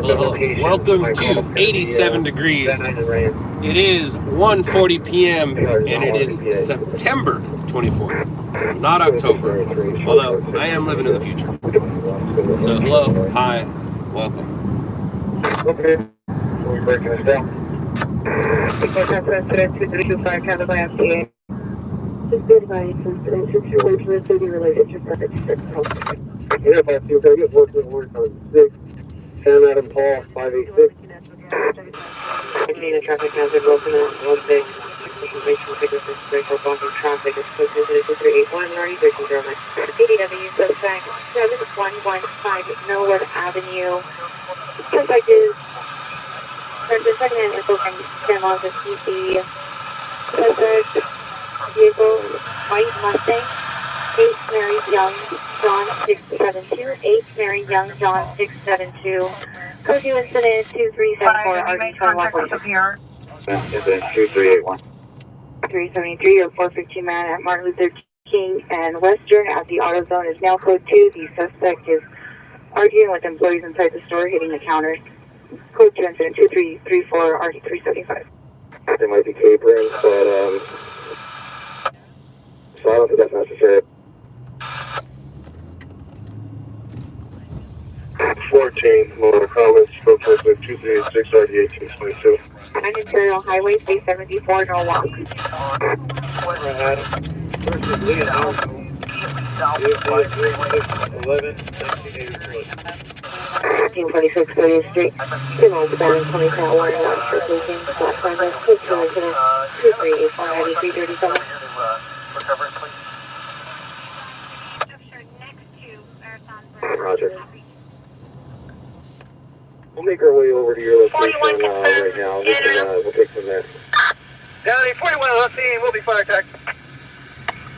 Hello. Welcome to 87 degrees. It is 1:40 p.m. and it is September 24th, not October. Although I am living in the future. So hello, hi, welcome. Okay, we're breaking this down. Just be advised, incident situation is to be related to traffic signal. Yeah, but you can get working on 6, Sam Adam Paul, 586. Contain a traffic hazard, welcome in, one big information figure for break or bumping traffic is posted to 2381, already breaking through my ADW suspect 7115 Millwood Avenue. Suspect is present second info from San Juan to CC. Suspect vehicle, white Mustang, 8 Mary Young, John 672, 8 Mary Young, John 672. Code you incident 2374 RD21. Here. Incident 2381. 373 or 415 man at Martin Luther King and Western at the auto zone is now code 2. The suspect is arguing with employees inside the store, hitting the counters. Code 2 incident 2334 RD375. They might be capering, but so I don't think that's necessary. 14, Motor Comments, spoke with 236 RD1822. On Imperial Highway, 374, no walk. Versus Lee and Alco. 11, 1983. 1326 30th Street. 2 Old Down 20 Tower 1 for closing. Platform is 2 incident 2384 RD337. Roger. We'll make our way over to your location right now. We'll take from there. Downey 41 on scene, we'll be fire attack.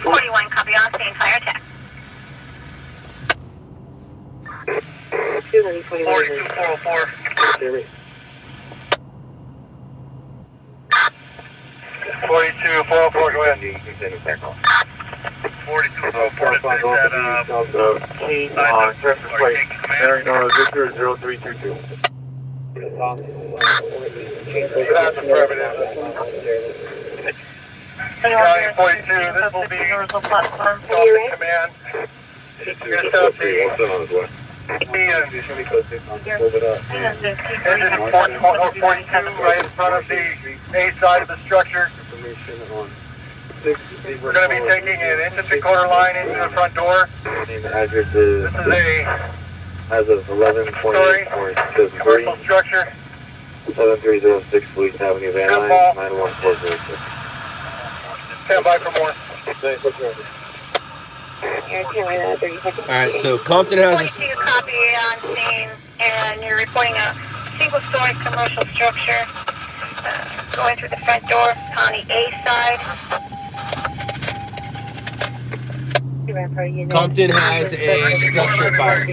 41, copy on scene, fire attack. 42404. Hear me? 42404, go ahead. 42404, Victor 0322. That's affirmative. County 42, this will be command. You're going to set up the engine 442 right in front of the A side of the structure. We're going to be taking an inch and 3/4 line into the front door. Address This is a as of 11:20 commercial structure. 7306 Fleet Avenue, Van Nuys, 91406. Stand by for more. Alright, so Compton has a 42, copy on scene, and you're reporting a single-story commercial structure going through the front door on the A side. Compton has a structure fire,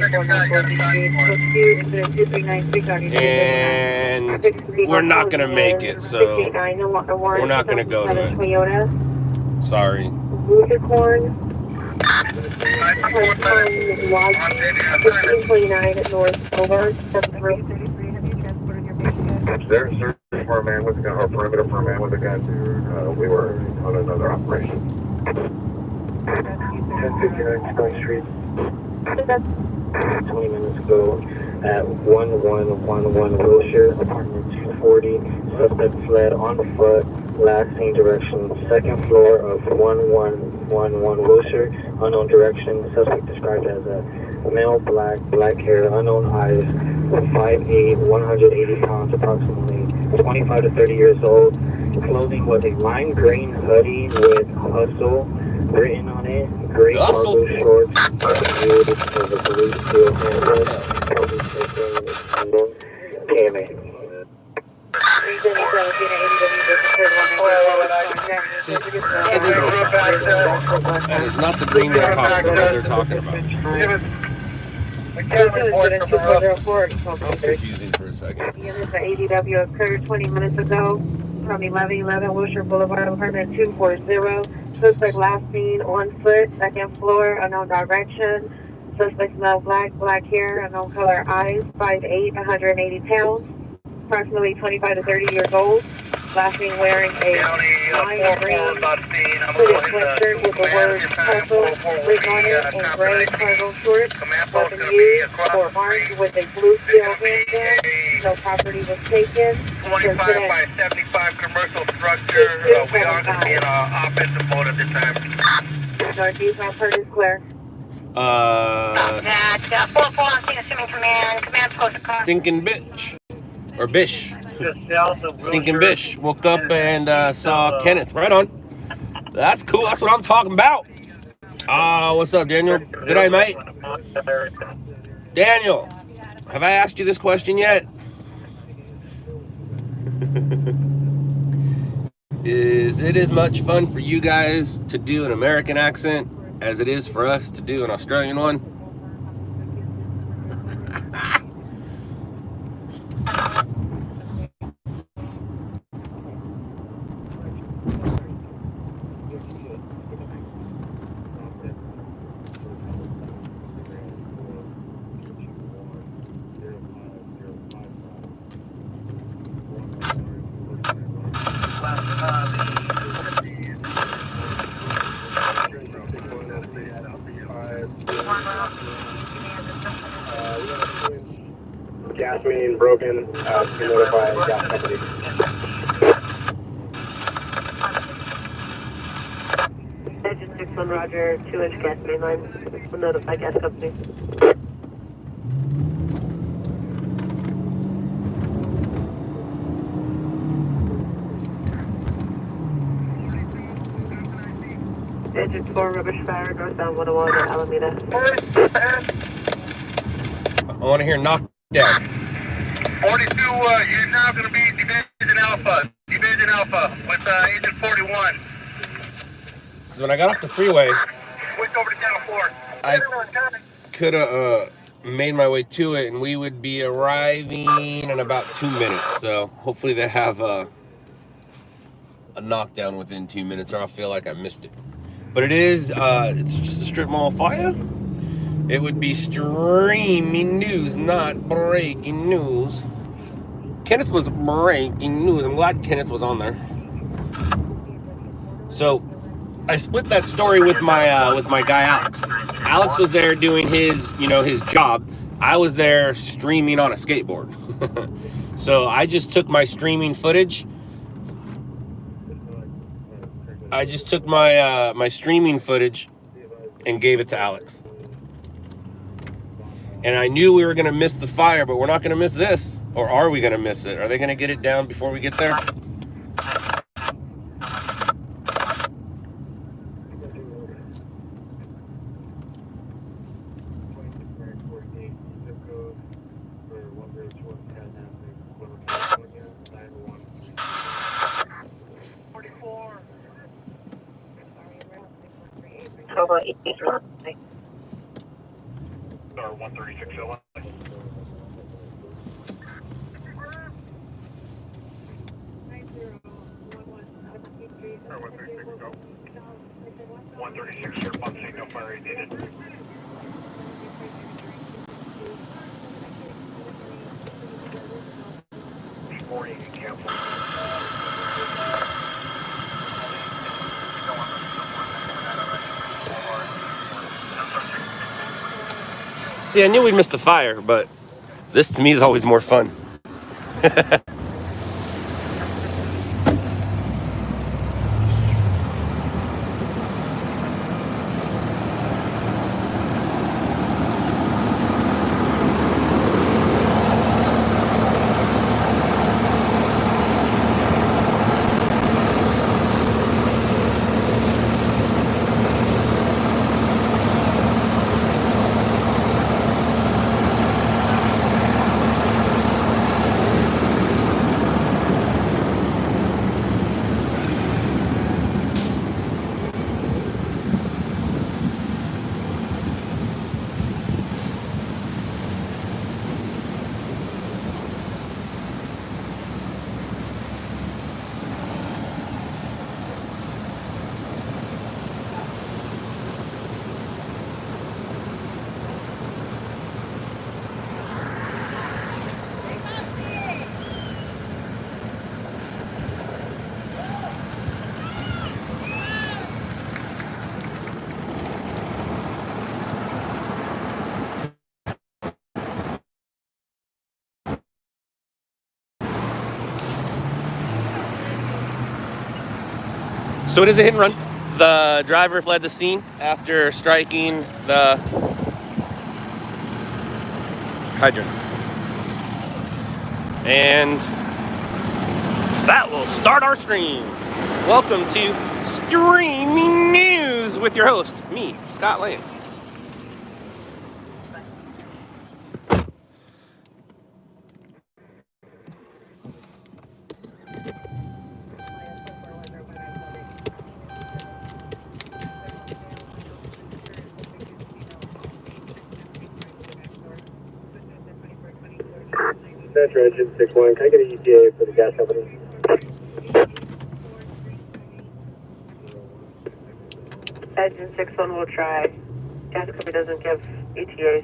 and we're not gonna make it, so we're not gonna go to it. Sorry. Unicorn. 1529 North over. There's a search for a man with a gun, or perimeter for a man with a gun. We were on another operation. 1059 Sky Street. 20 minutes ago at 1111 Wilshire, apartment 240. Suspect fled on foot, last seen direction, second floor of 1111 Wilshire, unknown direction. Suspect described as a male, black hair, unknown eyes, 5'8", 180 pounds, approximately 25 to 30 years old. Clothing was a lime green hoodie with hustle written on it, gray cargo shorts, viewed as a blue steel handle, KMA. That is not the green they're talking about. That was confusing for a second. Units at ADW occurred 20 minutes ago from 1111 Wilshire Boulevard, apartment 240. Suspect last seen on foot, second floor, unknown direction. Suspect male, black hair, unknown color eyes, 5'8", 180 pounds, approximately 25 to 30 years old. Last name wearing a lime green hooded sweatshirt with the word cargo written on it and gray cargo shorts. Weapon used for armed with a blue steel handgun. No property was taken. 25 by 75 commercial structure. We are going to be in offensive mode at this time. Northeast Mount Park is clear. That 4-4 on scene, assuming command post across. Stinking bitch. Or bish. Stinking bish. Woke up and saw Kenneth. Right on. That's cool. That's what I'm talking about. What's up, Daniel? Good day, mate. Daniel, have I asked you this question yet? Is it as much fun for you guys to do an American accent as it is for us to do an Australian one? Gas main broken. To notify gas company. Engine 61 Roger, 2-inch gas main line. We'll notify gas company. Engine 4 rubbish fire, northbound 101 at Alameda. I want to hear knockdown. 42, you're now going to be Division Alpha. Division Alpha with Agent 41. Because when I got off the freeway, Switch over to channel 4. I could have made my way to it, and we would be arriving in about 2 minutes. So hopefully they have a knockdown within 2 minutes, or I'll feel like I missed it. But it is, it's just a strip mall fire. It would be streaming news, not breaking news. Kenneth was breaking news. I'm glad Kenneth was on there. So I split that story with my guy Alex. Alex was there doing his job. I was there streaming on a skateboard. So I just took my streaming footage. I just took my my streaming footage and gave it to Alex. And I knew we were going to miss the fire, but we're not going to miss this. Or are we going to miss it? Are they going to get it down before we get there? Or 136 Illinois. 136, sir. One signal fire needed. Before you can cancel. See, I knew we'd miss the fire, but this to me is always more fun. So it is a hit and run. The driver fled the scene after striking the hydrant. And that will start our stream. Welcome to Streaming News with your host, me, Scott Lane. Metro Engine 61, can I get an ETA for the gas company? Engine 61 will try. Gas company doesn't give ETAs.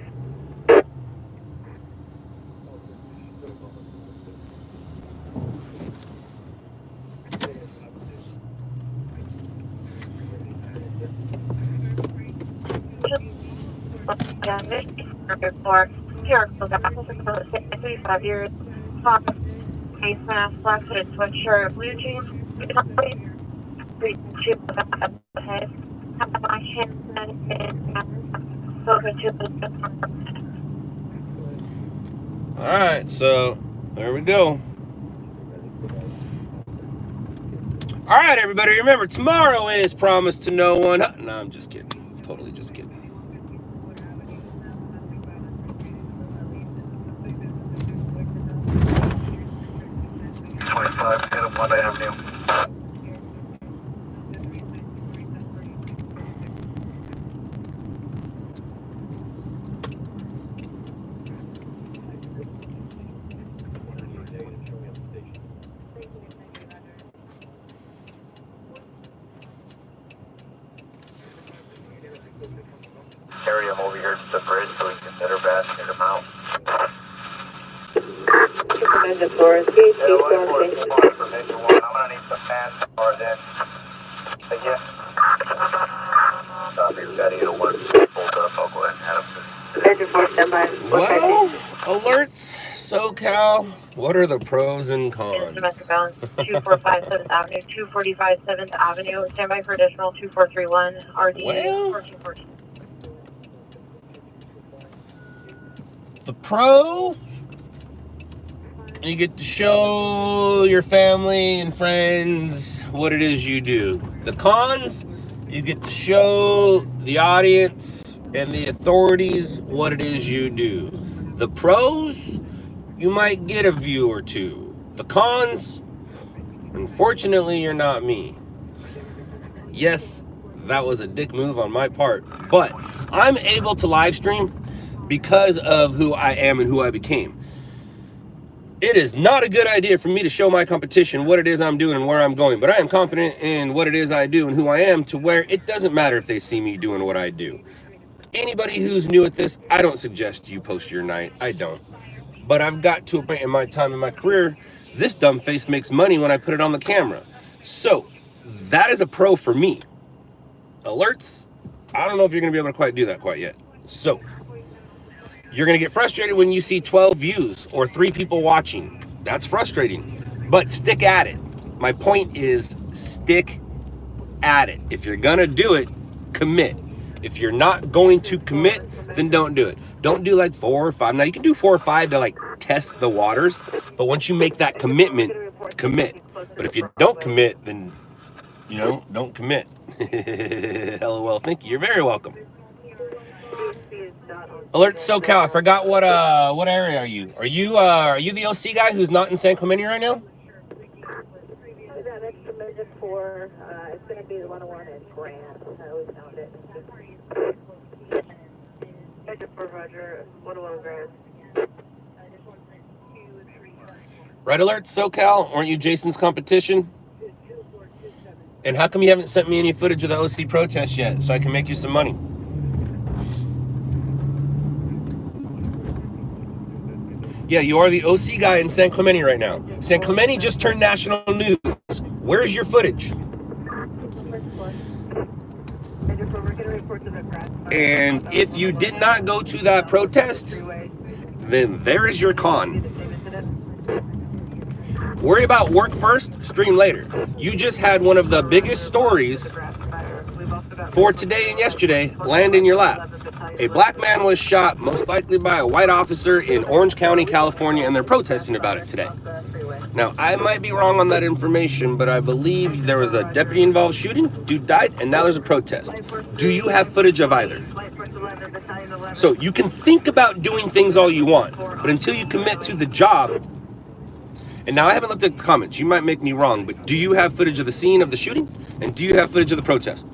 For here, so that's 35 years. Face mask, black hooded sweatshirt, blue jeans. All right, so there we go. All right, everybody, remember, tomorrow is Promise to No One. No, I'm just kidding. Totally just kidding. Avenue. Carry him over here to the bridge so we can get her back and get him out. Engine 4 is gate, I'm gonna need some manpower then. Again. Stop here, Daddy. It'll work. Hold up. I'll go ahead and have him. Engine 4 standby. Well, alerts, SoCal. What are the pros and cons? Domestic balance, 245 7th Avenue, 245 7th Avenue. Standby for additional 2431 RD Well, 1414. the pro, you get to show your family and friends what it is you do. The cons, you get to show the audience and the authorities what it is you do. The pros, you might get a view or two. The cons, unfortunately, you're not me. Yes, that was a dick move on my part, but I'm able to live stream because of who I am and who I became. It is not a good idea for me to show my competition what it is I'm doing and where I'm going, but I am confident in what it is I do and who I am to where it doesn't matter if they see me doing what I do. Anybody who's new at this, I don't suggest you post your night. I don't. But I've got to a point in my time in my career, this dumb face makes money when I put it on the camera. So that is a pro for me. Alerts, I don't know if you're going to be able to quite do that quite yet. So you're going to get frustrated when you see 12 views or 3 people watching. That's frustrating, but stick at it. My point is stick at it. If you're going to do it, commit. If you're not going to commit, then don't do it. Don't do like 4 or 5. Now you can do 4 or 5 to like test the waters, but once you make that commitment, commit. But if you don't commit, then, you know, don't commit. LOL, thank you. You're very welcome. Alert SoCal, I forgot what area are you? Are you the OC guy who's not in San Clemente right now? Yeah, that's the Engine 4. It's going to be the 101 in Grant. I always found it. Engine 4, Roger. 101 Grant. Right alert SoCal, weren't you Jason's competition? And how come you haven't sent me any footage of the OC protest yet so I can make you some money? Yeah, you are the OC guy in San Clemente right now. San Clemente just turned national news. Where's your footage? And if you did not go to that protest, then there is your con. Worry about work first, stream later. You just had one of the biggest stories for today and yesterday land in your lap. A black man was shot, most likely by a white officer in Orange County, California, and they're protesting about it today. Now, I might be wrong on that information, but I believe there was a deputy-involved shooting, dude died, and now there's a protest. Do you have footage of either? So you can think about doing things all you want, but until you commit to the job, and now I haven't looked at the comments, you might make me wrong, but do you have footage of the scene of the shooting? And do you have footage of the protest?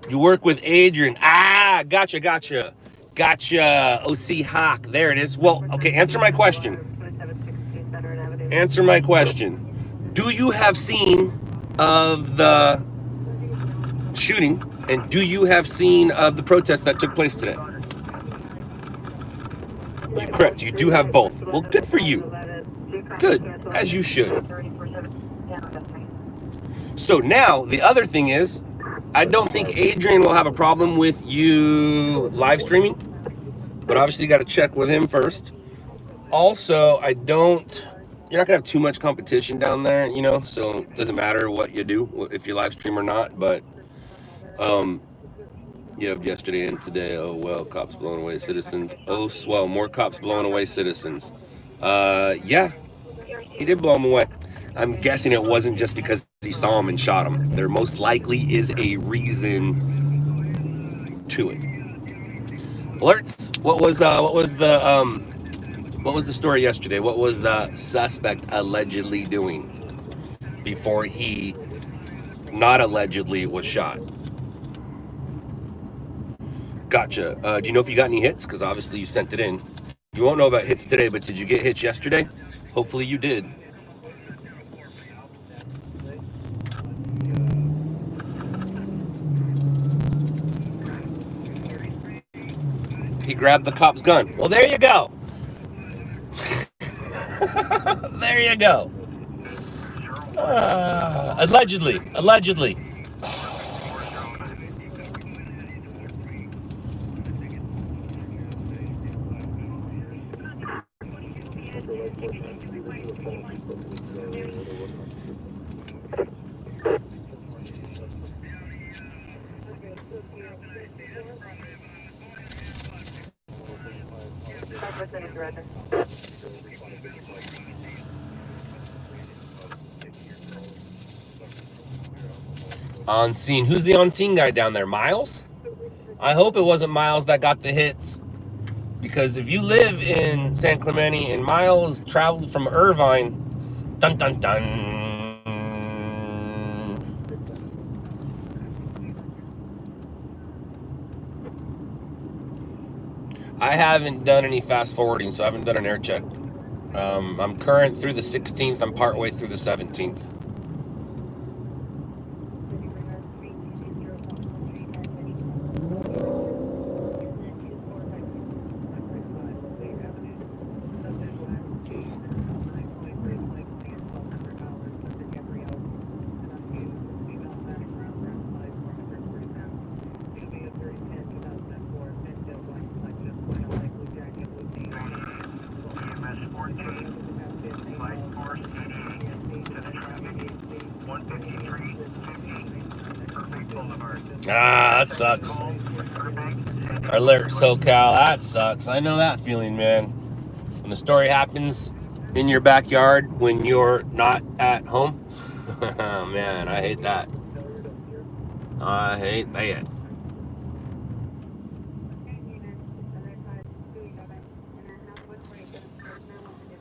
You work with Adrian. Ah, gotcha. OC Hawk. There it is. Well, okay, answer my question. Do you have scene of the shooting, and do you have scene of the protest that took place today? You're correct. You do have both. Well, good for you. Good, as you should. So now, the other thing is, I don't think Adrian will have a problem with you live streaming, but obviously you got to check with him first. Also, you're not gonna have too much competition down there, you know, so it doesn't matter what you do, if you live stream or not, but you have yesterday and today. Oh, well, cops blowing away citizens. Oh, swell, more cops blowing away citizens. Yeah, he did blow them away. I'm guessing it wasn't just because he saw him and shot him. There most likely is a reason to it. Alerts. What was the story yesterday? What was the suspect allegedly doing before he not allegedly was shot? Gotcha. Do you know if you got any hits? Because obviously you sent it in. You won't know about hits today, but did you get hits yesterday? Hopefully you did. He grabbed the cop's gun. Well, there you go. There you go. Allegedly. On scene. Who's the on scene guy down there? Miles? I hope it wasn't Miles that got the hits. Because if you live in San Clemente and Miles traveled from Irvine, dun dun dun. I haven't done any fast forwarding, so I haven't done an air check. I'm current through the 16th. I'm partway through the 17th. Ah, that sucks. Alert SoCal, that sucks. I know that feeling, man. When the story happens in your backyard when you're not at home. Man, I hate that. I hate that.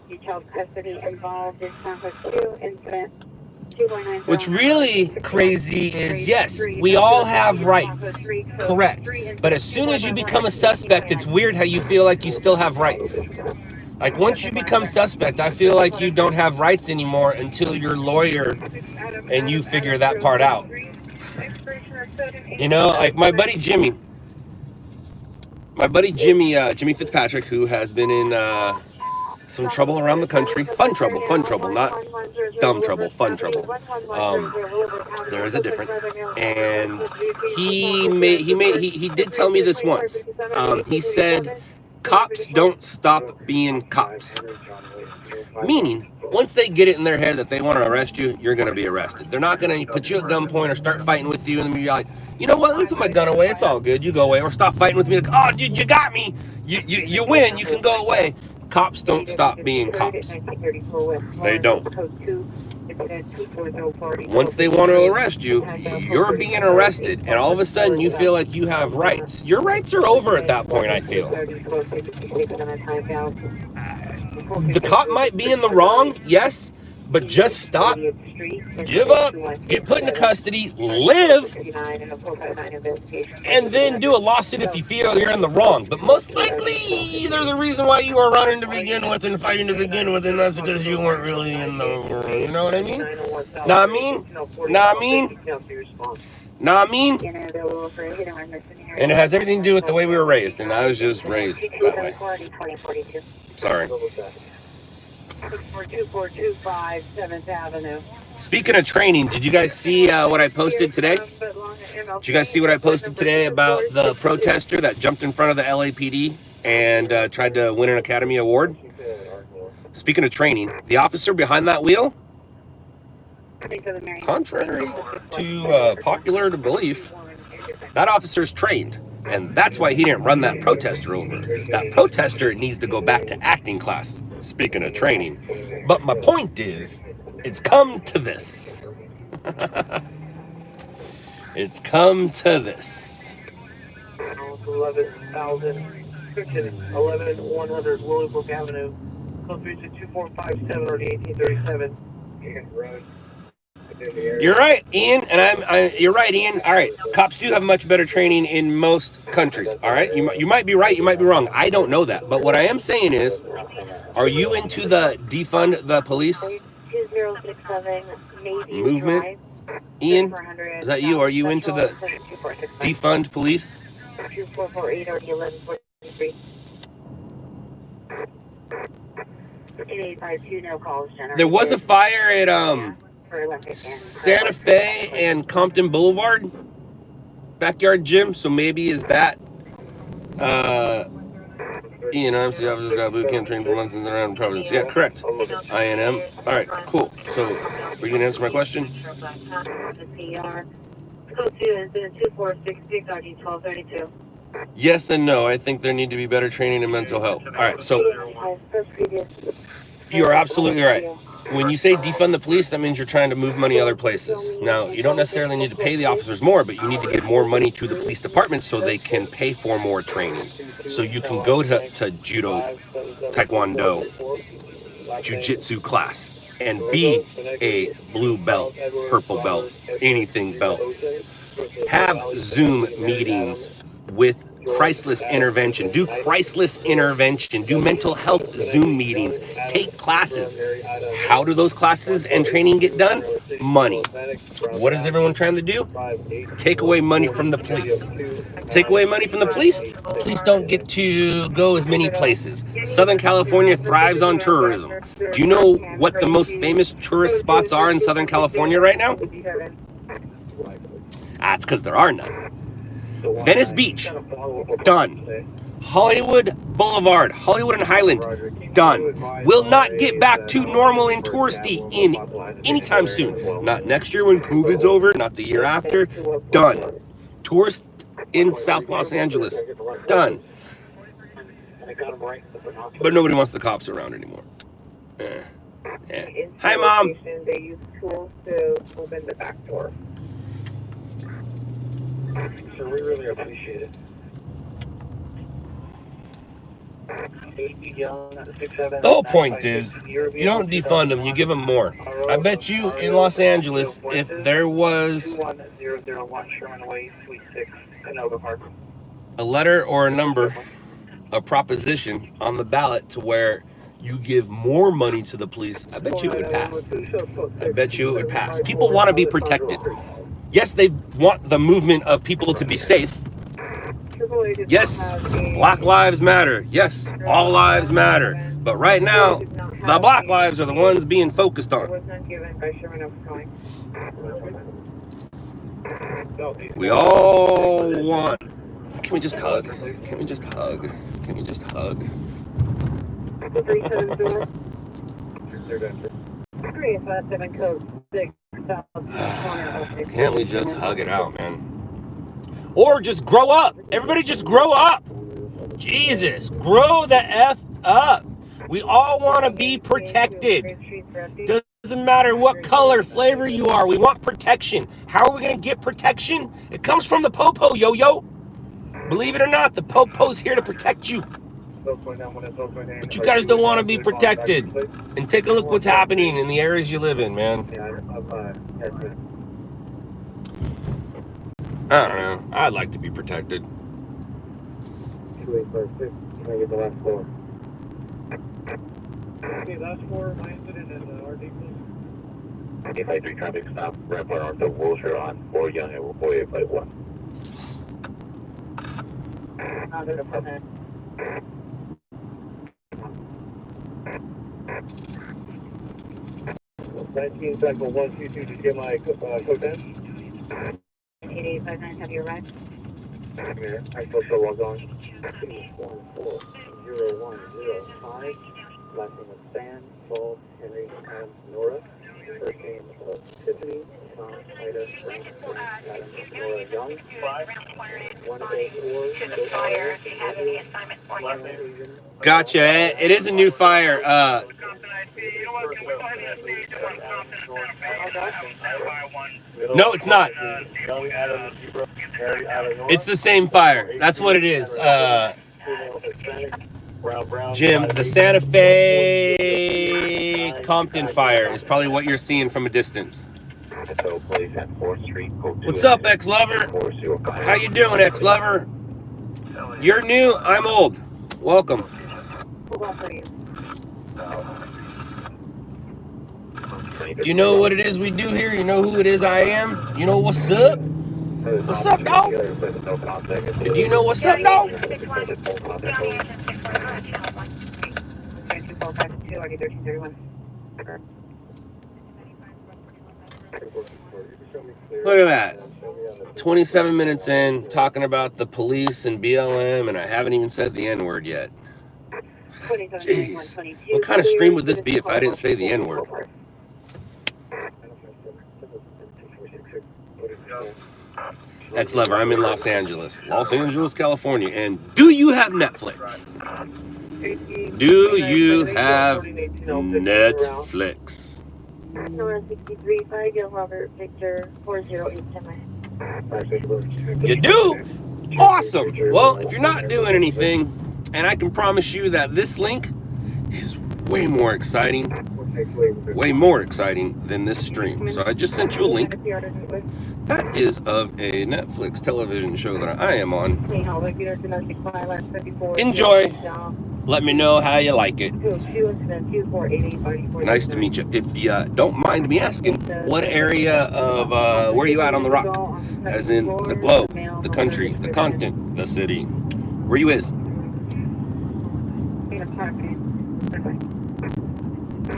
Detailed custody involved in Conquest 2 incident. What's really crazy is, yes, we all have rights, correct. But as soon as you become a suspect, it's weird how you feel like you still have rights. Like, once you become suspect, I feel like you don't have rights anymore until you're a lawyer and you figure that part out. You know, like my buddy Jimmy Fitzpatrick, who has been in some trouble around the country. Fun trouble, not dumb trouble, fun trouble. There is a difference. And he did tell me this once. He said, cops don't stop being cops. Meaning, once they get it in their head that they want to arrest you, you're going to be arrested. They're not going to put you at gunpoint or start fighting with you and then be like, you know what, let me put my gun away, it's all good, you go away. Or stop fighting with me like, oh, dude, you got me, you win, you can go away. Cops don't stop being cops. They don't. Once they want to arrest you, you're being arrested, and all of a sudden you feel like you have rights. Your rights are over at that point, I feel. The cop might be in the wrong, yes, but just stop, give up, get put into custody, live, and then do a lawsuit if you feel you're in the wrong. But most likely, there's a reason why you were running to begin with and fighting to begin with, and that's because you weren't really in the wrong. You know what I mean? Know what I mean? And it has everything to do with the way we were raised, and I was just raised that way. Sorry. 642-425 7th Avenue. Speaking of training, did you guys see what I posted today? Did you guys see what I posted today about the protester that jumped in front of the LAPD and tried to win an Academy Award? Speaking of training, the officer behind that wheel, contrary to popular belief, that officer's trained. And that's why he didn't run that protester over. That protester needs to go back to acting class, speaking of training. But my point is, it's come to this. It's come to this. 11,100 Willowbrook Avenue. Code 362-457 or 1837. You're right, Ian, and you're right, Ian. All right, cops do have much better training in most countries. All right, you might be right, you might be wrong. I don't know that, but what I am saying is, are you into the defund the police 2067 movement? Ian, is that you? Are you into the defund police? 2448 or 1143. 8852, no calls generated. There was a fire at Santa Fe and Compton Boulevard backyard gym, so maybe is that Ian, obviously officers got boot camp training for months and around Providence. Yeah, correct. INM. All right, cool. So, are you gonna answer my question? Yes and no. I think there need to be better training in mental health. All right, so you're absolutely right. When you say defund the police, that means you're trying to move money other places. Now, you don't necessarily need to pay the officers more, but you need to give more money to the police department so they can pay for more training. So you can go to judo, taekwondo, jiu-jitsu class and be a blue belt, purple belt, anything belt. Have Zoom meetings with Christless intervention. Do Christless intervention. Do mental health Zoom meetings. Take classes. How do those classes and training get done? Money. What is everyone trying to do? Take away money from the police. Take away money from the police. Police don't get to go as many places. Southern California thrives on tourism. Do you know what the most famous tourist spots are in Southern California right now? That's because there are none. Venice Beach, done. Hollywood Boulevard, Hollywood and Highland, done. Will not get back to normal and touristy in anytime soon. Not next year when COVID's over, not the year after, done. Tourist in South Los Angeles, done. But nobody wants the cops around anymore. Hi, Mom. They use tools to open the back door. So we really appreciate it. The whole point is, you don't defund them, you give them more. I bet you in Los Angeles, if there was a letter or a number, a proposition on the ballot to where you give more money to the police, I bet you it would pass. I bet you it would pass. People want to be protected. Yes, they want the movement of people to be safe, Yes, Black Lives Matter. Yes, all lives matter. But right now, the Black lives are the ones being focused on. We all want. Can we just hug? Can we just hug? Can we just hug? 357 code 6. Can't we just hug it out, man? Or just grow up. Everybody just grow up. Jesus, grow the F up. We all want to be protected. Doesn't matter what color, flavor you are. We want protection. How are we going to get protection? It comes from the popo, yo-yo. Believe it or not, the popo's here to protect you. But you guys don't want to be protected. And take a look what's happening in the areas you live in, man. I don't know. I'd like to be protected. 2856, can I get the last floor? Okay, last floor, my incident in the RD, please. 853 traffic stop, Rampart onto Wilshire on 4 Young and 4851. 19 cycle 122, did you get my code 10? 8859, have you arrived? Here, I social log on. 2140105. Last name is Stan, Paul, Henry, Adam, Nora. First name of Tiffany, Tom, Ida, Frank, Adam, Nora, Young. 104. Gotcha. It is a new fire. No, it's not. It's the same fire. That's what it is. Jim, the Santa Fe Compton fire is probably what you're seeing from a distance. What's up, ex-lover? How you doing, ex-lover? You're new, I'm old. Welcome. Do you know what it is we do here? You know who it is I am? You know what's up? What's up, dog? Do you know what's up, dog? Look at that. 27 minutes in, talking about the police and BLM, and I haven't even said the N-word yet. Jeez. What kind of stream would this be if I didn't say the N-word? Ex-lover, I'm in Los Angeles, California. And do you have Netflix? Do you have Netflix? Nora 63, 5, Robert, Victor, 408, You do? Awesome. Well, if you're not doing anything, and I can promise you that this link is way more exciting than this stream. So I just sent you a link. That is of a Netflix television show that I am on. Enjoy. Let me know how you like it. Nice to meet you. If you don't mind me asking, what area of, where are you at on the rock? As in the globe, the country, the continent, the city. Where you is?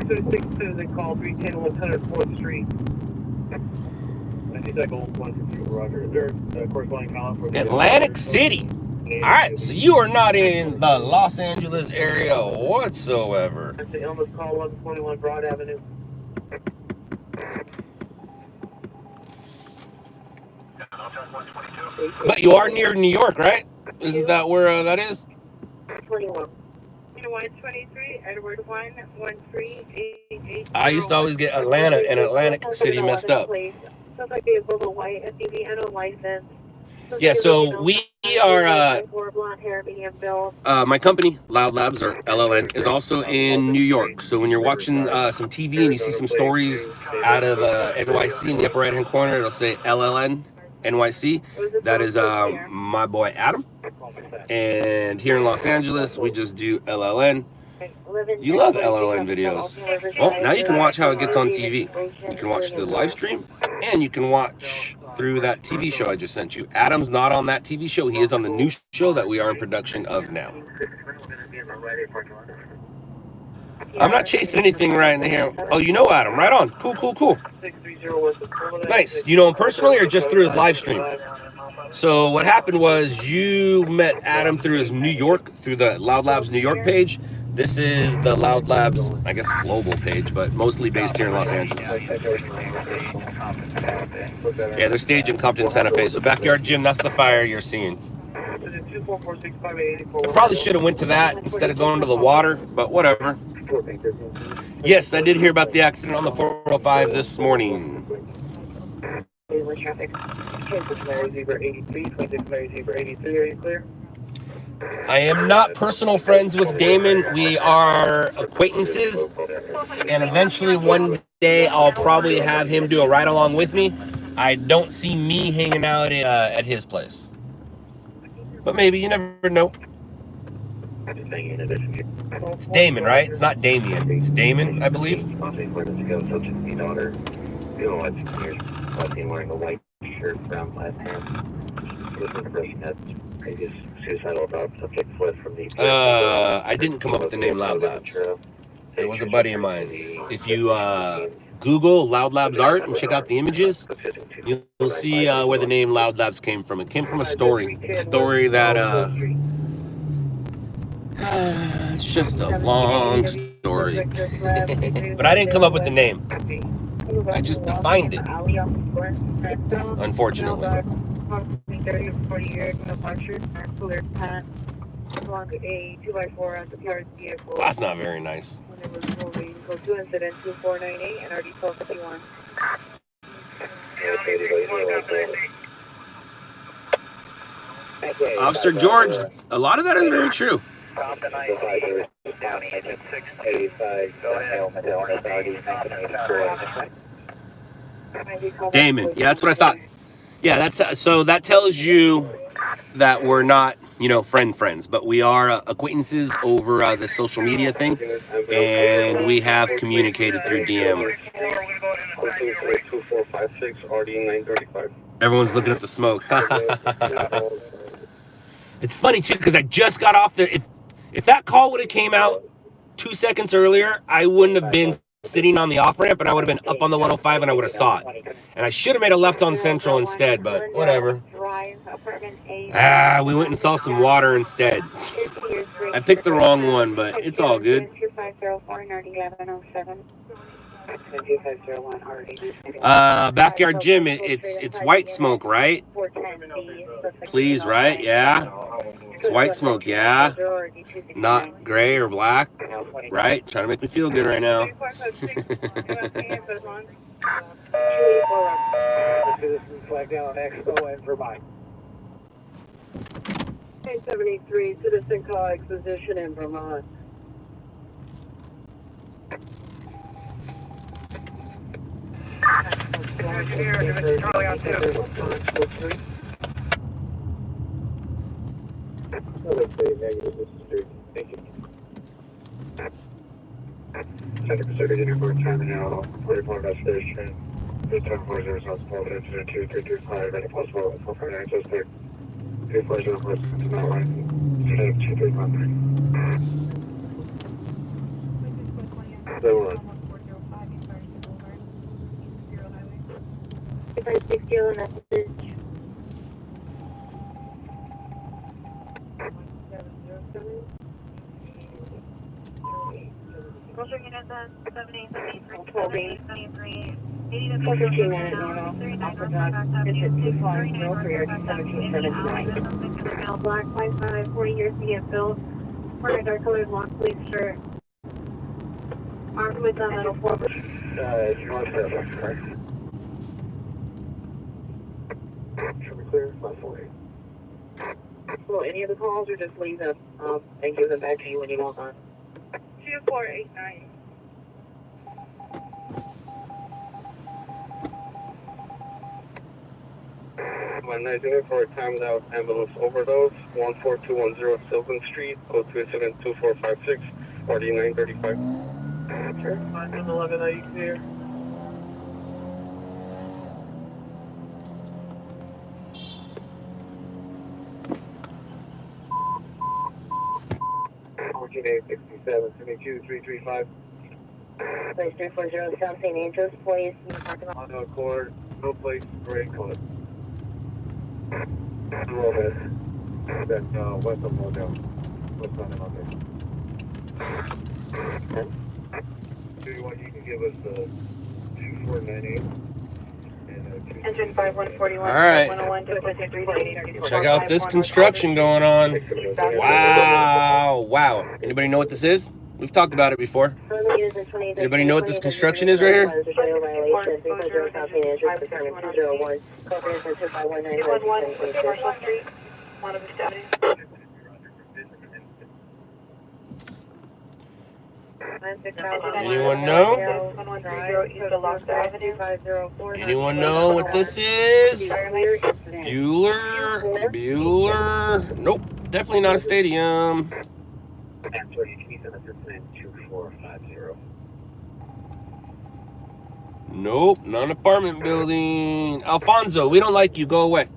They call 310 104th Street. Atlantic City. All right, so you are not in the Los Angeles area whatsoever. That's the Elmer's call 1121 Broad Avenue. But you are near New York, right? Isn't that where that is? 21. 123, Edward 11388. I used to always get Atlanta and Atlantic City messed up. Sounds like they have a white SUV and a license. Yeah, so we are, my company, LOUDLABS, or LLN, is also in New York. So when you're watching some TV and you see some stories out of NYC in the upper right-hand corner, it'll say LLN NYC. That is my boy Adam. And here in Los Angeles, we just do LLN. You love LON videos. Well, now you can watch how it gets on TV. You can watch the live stream, and you can watch through that TV show I just sent you. Adam's not on that TV show. He is on the new show that we are in production of now. I'm not chasing anything right in here. Oh, you know Adam. Right on. Cool, cool, cool. Nice. You know him personally or just through his live stream? So what happened was you met Adam through his New York, through the LOUDLABS New York page. This is the LOUDLABS, I guess, global page, but mostly based here in Los Angeles. Yeah, they're staged in Compton, Santa Fe. So Backyard Gym, that's the fire you're seeing. I probably should have went to that instead of going to the water, but whatever. Yes, I did hear about the accident on the 405 this morning. I am not personal friends with Damon. We are acquaintances, and eventually one day I'll probably have him do a ride along with me. I don't see me hanging out at his place, but maybe, you never know. It's Damon, right? It's not Damien. It's Damon, I believe. Wearing a white shirt, brown left hand. This was the person that previous suicidal thought subject fled from the. I didn't come up with the name LOUDLABS. It was a buddy of mine. If you Google LOUDLABS art and check out the images, you'll see where the name LOUDLABS came from. It came from a story that it's just a long story. But I didn't come up with the name. I just defined it, unfortunately. Well, that's not very nice. Officer George, a lot of that is very true. Damon, yeah, that's what I thought. Yeah, that's so that tells you that we're not, you know, friends, but we are acquaintances over the social media thing, and we have communicated through DM. Everyone's looking at the smoke. It's funny too, because I just got off the. If that call would have came out 2 seconds earlier, I wouldn't have been sitting on the off ramp, and I would have been up on the 105, and I would have saw it. And I should have made a left on Central instead, but whatever. We went and saw some water instead. I picked the wrong one, but it's all good. Backyard Gym, it's white smoke, right? Please, right? Yeah. It's white smoke, yeah. Not gray or black, right? Trying to make me feel good right now. K783, citizen call exposition in Vermont. Thank you. Center Pacific Airport Terminal, 44 upstairs train. The time for the responsible incident 2335 and a possible 449 suspect. 340 person to not line. 2313. So on. 560 message. Closer unit at 7873. 415 minute normal. It's at 2 flying for your 1779. Black 55, 40 years to get filled. Wearing a dark colored long sleeve shirt. Armed with a metal forward. Should we clear? 548. Well, any of the calls or just leave them and give them back to you when you log on? 2489. My 904 timed out ambulance overdose, 14210 Sylvan Street, code 2872456. 4935. Sure. 911, are you clear? Place 340 South St. Andrews, please. On the Accord, no place, great code. Roll this. That's west of Model. What's on the Model? Do you want, you can give us 2498. Engine 5141. All right. 101 to 53. Check out this construction going on. Wow. Wow. Anybody know what this is? We've talked about it before. Anybody know what this construction is right here? Anyone know? Anyone know what this is? Bueller. Nope. Definitely not a stadium. Nope, not an apartment building. Alfonso, we don't like you. Go away.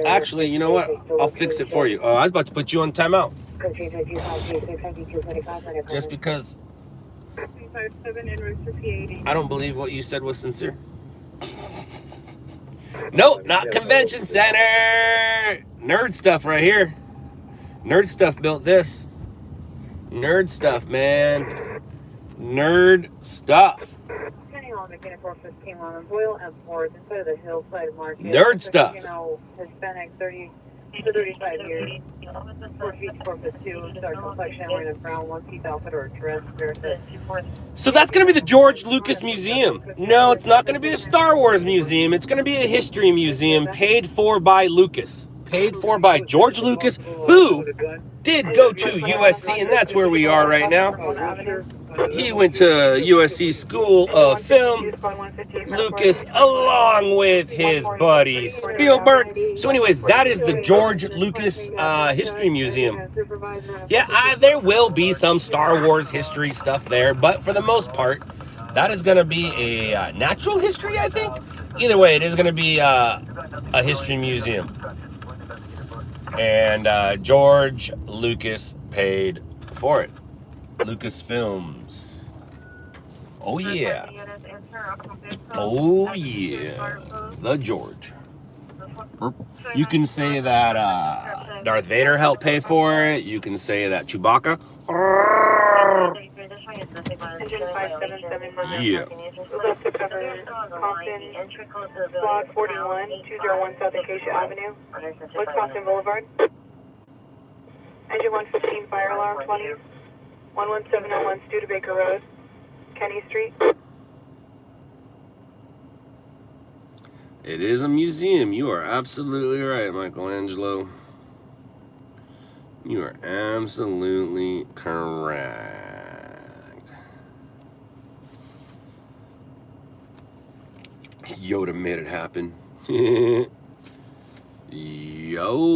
Actually, you know what? I'll fix it for you. I was about to put you on timeout. Just because I don't believe what you said was sincere. Nope, not convention center. Nerd stuff right here. Nerd stuff built this. Nerd stuff, man. Nerd stuff. Nerd stuff. Hispanic 30 to 35 years. 4 feet 4 foot 2. Dark complexion, wearing a brown one-piece outfit or a dress. So that's going to be the George Lucas Museum. No, it's not going to be a Star Wars museum. It's going to be a history museum paid for by Lucas. Paid for by George Lucas, who did go to USC, and that's where we are right now. He went to USC School of Film, Lucas, along with his buddy Spielberg. So anyways, that is the George Lucas History Museum. Yeah, there will be some Star Wars history stuff there, but for the most part, that is going to be a natural history, I think. Either way, it is going to be a history museum. And George Lucas paid for it. Lucasfilms. Oh yeah. Oh yeah. The George. You can say that Darth Vader helped pay for it. You can say that Chewbacca. Yeah. Block 41, 201 South Acacia Avenue, West Compton Boulevard. Engine 115, fire alarm 20, 11701 Studebaker Road, Kenny Street. It is a museum. You are absolutely right, Michelangelo. You are absolutely correct. Yoda made it happen. YOLO.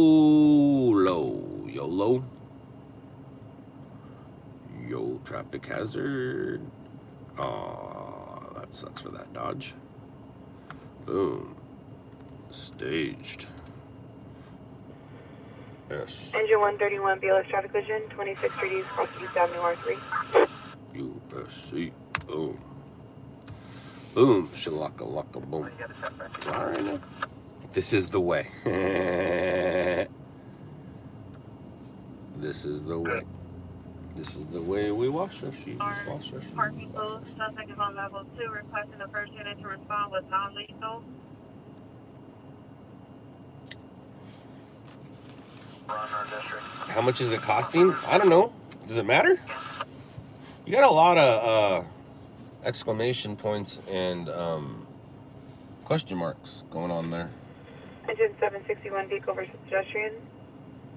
Yo, traffic hazard. Aw, that sucks for that Dodge. Boom. Staged. Yes. Engine 131, BLS traffic collision, 26 Street East, cross East Avenue R3. USC. Boom. Boom. Shalaka-laka boom. All right now. This is the way. This is the way. This is the way we wash our shoes. Wash our shoes. Parking closed. Suspect is on level 2, requesting the first unit to respond with non-lethal. How much is it costing? I don't know. Does it matter? You got a lot of exclamation points and question marks going on there. Engine 761, vehicle versus pedestrian,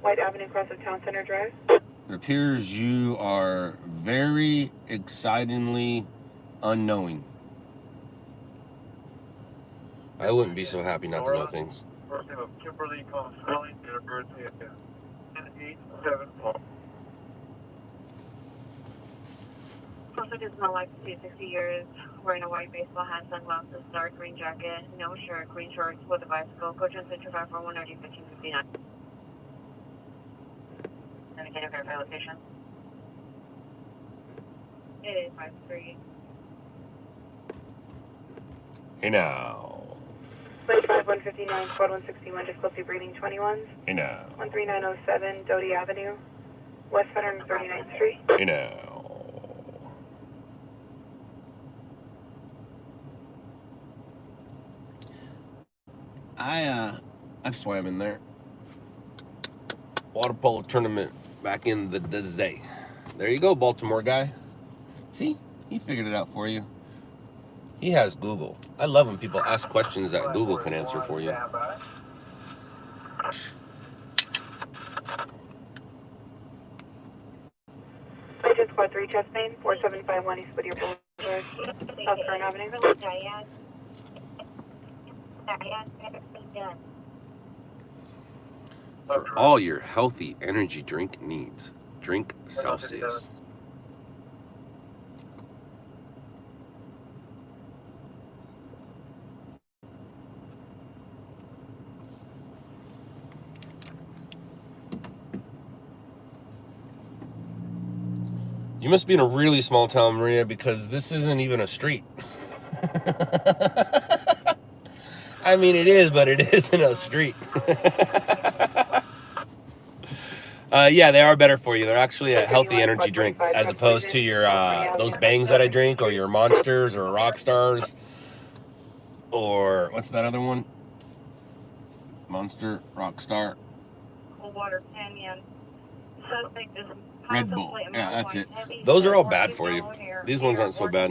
White Avenue, cross of Town Center Drive. It appears you are very excitingly unknowing. I wouldn't be so happy not to know things. Also does not like to see 60 years, wearing a white baseball hat, sunglasses, dark green jacket, no shirt, green shorts with a bicycle, coach on 254 1559. Indicated verify location. It is 53. Hey now. 25 159, squad 161, difficulty breathing 21s. Hey now. 13907, Doty Avenue, West 139th Street. Hey now. I've swam in there. Water polo tournament back in the day. There you go, Baltimore guy. See, he figured it out for you. He has Google. I love when people ask questions that Google can answer for you. Agent Squad 3, chest pain, 4751 East Whittier Boulevard, South Current Avenue. For all your healthy energy drink needs, drink Celsius. You must be in a really small town, Maria, because this isn't even a street. I mean, it is, but it isn't a street. Yeah, they are better for you. They're actually a healthy energy drink, as opposed to your those Bangs that I drink, or your Monsters, or Rockstars, or what's that other one? Monster, Rockstar. Cold water canyon. Suspect is Red Bull. Yeah, that's it. Those are all bad for you. These ones aren't so bad.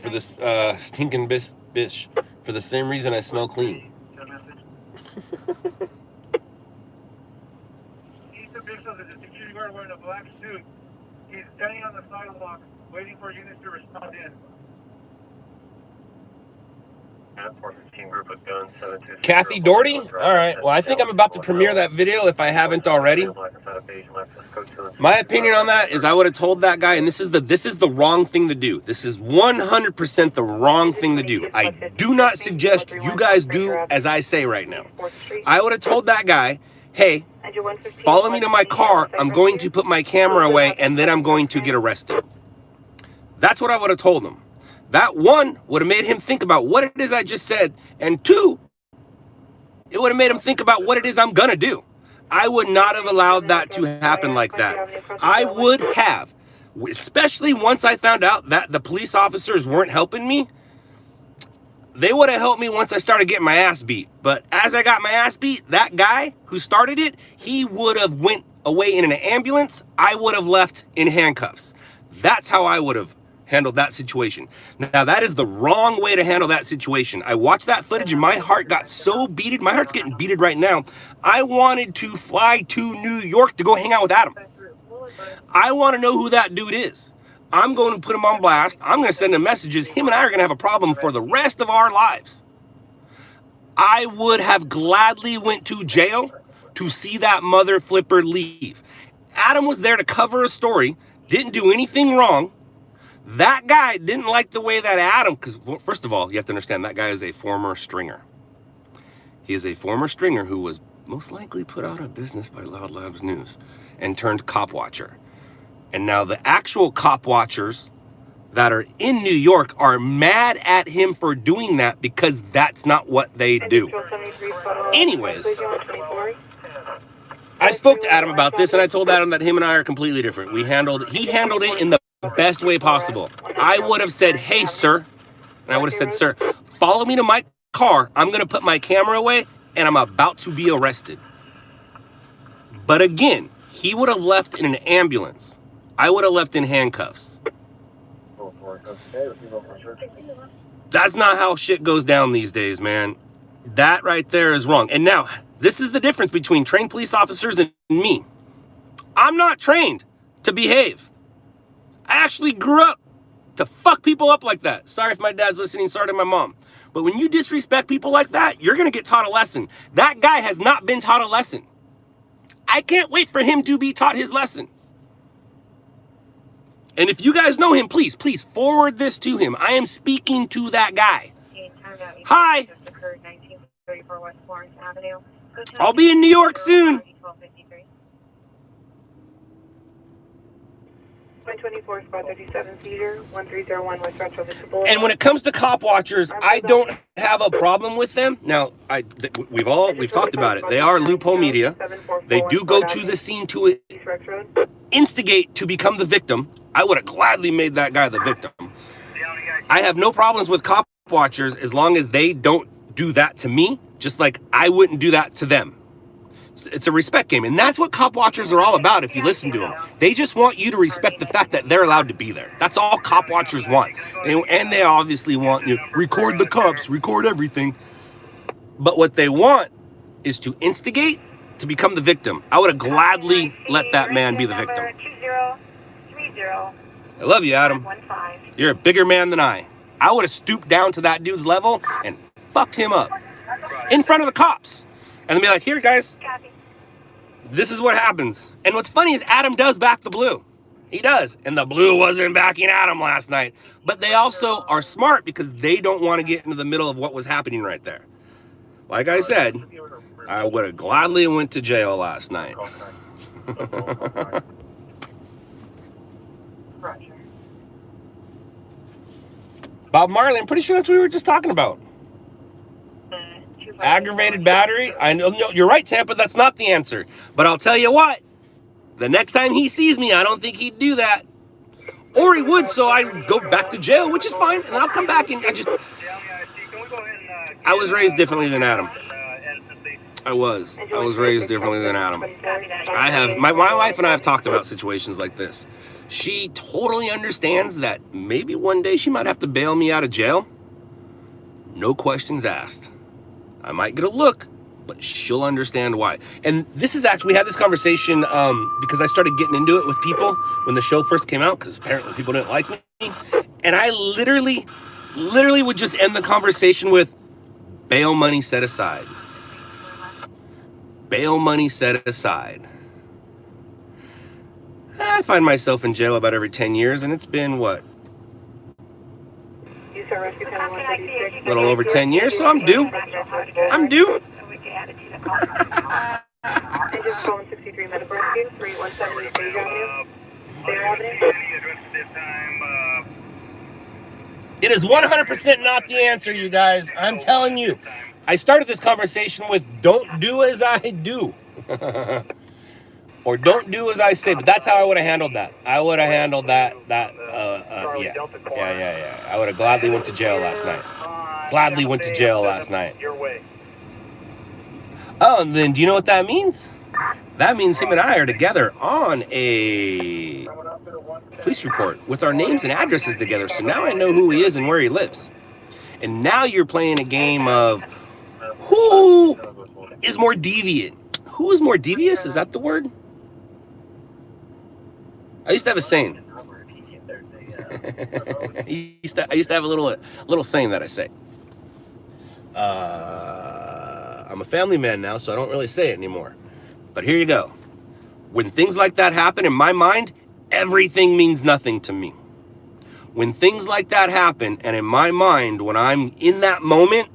For this stinking bitch. For the same reason I smell clean. He's the bitch of the security guard wearing a black suit. He's standing on the sidewalk waiting for units to respond in. Kathy Doherty? Alright, well I think I'm about to premiere that video if I haven't already. My opinion on that is I would have told that guy, and this is the wrong thing to do. This is 100% the wrong thing to do. I do not suggest you guys do as I say right now. I would have told that guy, hey, follow me to my car, I'm going to put my camera away, and then I'm going to get arrested. That's what I would have told him. That, one, would have made him think about what it is I just said, and two, it would have made him think about what it is I'm gonna do. I would not have allowed that to happen like that. I would have, especially once I found out that the police officers weren't helping me. They would have helped me once I started getting my ass beat. But as I got my ass beat, that guy who started it, he would have went away in an ambulance. I would have left in handcuffs. That's how I would have handled that situation. Now, that is the wrong way to handle that situation. I watched that footage and my heart got so beated. My heart's getting beated right now. I wanted to fly to New York to go hang out with Adam. I want to know who that dude is. I'm going to put him on blast. I'm going to send him messages. Him and I are going to have a problem for the rest of our lives. I would have gladly went to jail to see that mother flipper leave. Adam was there to cover a story, didn't do anything wrong. That guy didn't like the way that Adam, because first of all, you have to understand that guy is a former stringer. He is a former stringer who was most likely put out of business by LOUDLABS News and turned cop watcher. And now the actual cop watchers that are in New York are mad at him for doing that because that's not what they do. Anyways, I spoke to Adam about this and I told Adam that him and I are completely different. He handled it in the best way possible. I would have said, hey, sir, and I would have said, sir, follow me to my car. I'm going to put my camera away and I'm about to be arrested. But again, he would have left in an ambulance. I would have left in handcuffs. That's not how shit goes down these days, man. That right there is wrong. And now, this is the difference between trained police officers and me. I'm not trained to behave. I actually grew up to fuck people up like that. Sorry if my dad's listening, sorry to my mom. But when you disrespect people like that, you're gonna get taught a lesson. That guy has not been taught a lesson. I can't wait for him to be taught his lesson. And if you guys know him, please forward this to him. I am speaking to that guy. Hi. I'll be in New York soon. 124 Squad 37 Seizure 1301 West Retro Boulevard. And when it comes to cop watchers, I don't have a problem with them. Now, we've talked about it. They are loophole media. They do go to the scene to instigate to become the victim. I would have gladly made that guy the victim. I have no problems with cop watchers as long as they don't do that to me, just like I wouldn't do that to them. It's a respect game, and that's what cop watchers are all about if you listen to them. They just want you to respect the fact that they're allowed to be there. That's all cop watchers want. And they obviously want you to record the cops, record everything. But what they want is to instigate to become the victim. I would have gladly let that man be the victim. I love you, Adam. You're a bigger man than I. I would have stooped down to that dude's level and fucked him up in front of the cops. And then be like, here, guys, this is what happens. And what's funny is Adam does back the blue. He does. And the blue wasn't backing Adam last night. But they also are smart because they don't want to get into the middle of what was happening right there. Like I said, I would have gladly went to jail last night. Bob Marley, I'm pretty sure that's what we were just talking about. Aggravated battery. I know you're right, Tampa. That's not the answer. But I'll tell you what. The next time he sees me, I don't think he'd do that. Or he would, so I'd go back to jail, which is fine. And then I'll come back and I was raised differently than Adam. I was raised differently than Adam. My wife and I have talked about situations like this. She totally understands that maybe one day she might have to bail me out of jail. No questions asked. I might get a look, but she'll understand why. And this is actually, we had this conversation because I started getting into it with people when the show first came out, because apparently people didn't like me. And I literally would just end the conversation with bail money set aside. Bail money set aside. I find myself in jail about every 10 years, and it's been, what? A little over 10 years, so I'm due. I'm due. It is 100% not the answer, you guys. I'm telling you. I started this conversation with don't do as I do. Or don't do as I say, but that's how I would have handled that. I would have handled that, yeah. I would have gladly went to jail last night. Oh, and then do you know what that means? That means him and I are together on a police report with our names and addresses together. So now I know who he is and where he lives. And now you're playing a game of who is more deviant. Who is more devious? Is that the word? I used to have a saying. I used to have a little saying that I say. I'm a family man now, so I don't really say it anymore. But here you go. When things like that happen in my mind, everything means nothing to me. When things like that happen, and in my mind, when I'm in that moment,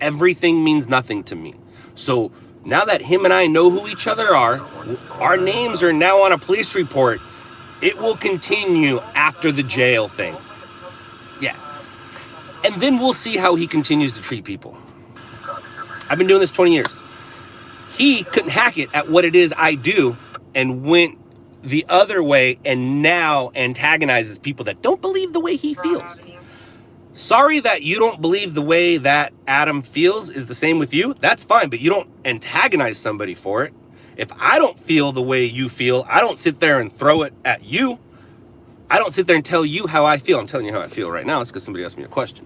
everything means nothing to me. So now that him and I know who each other are, our names are now on a police report. It will continue after the jail thing. Yeah. And then we'll see how he continues to treat people. I've been doing this 20 years. He couldn't hack it at what it is I do and went the other way and now antagonizes people that don't believe the way he feels. Sorry that you don't believe the way that Adam feels is the same with you. That's fine, but you don't antagonize somebody for it. If I don't feel the way you feel, I don't sit there and throw it at you. I don't sit there and tell you how I feel. I'm telling you how I feel right now. It's because somebody asked me a question.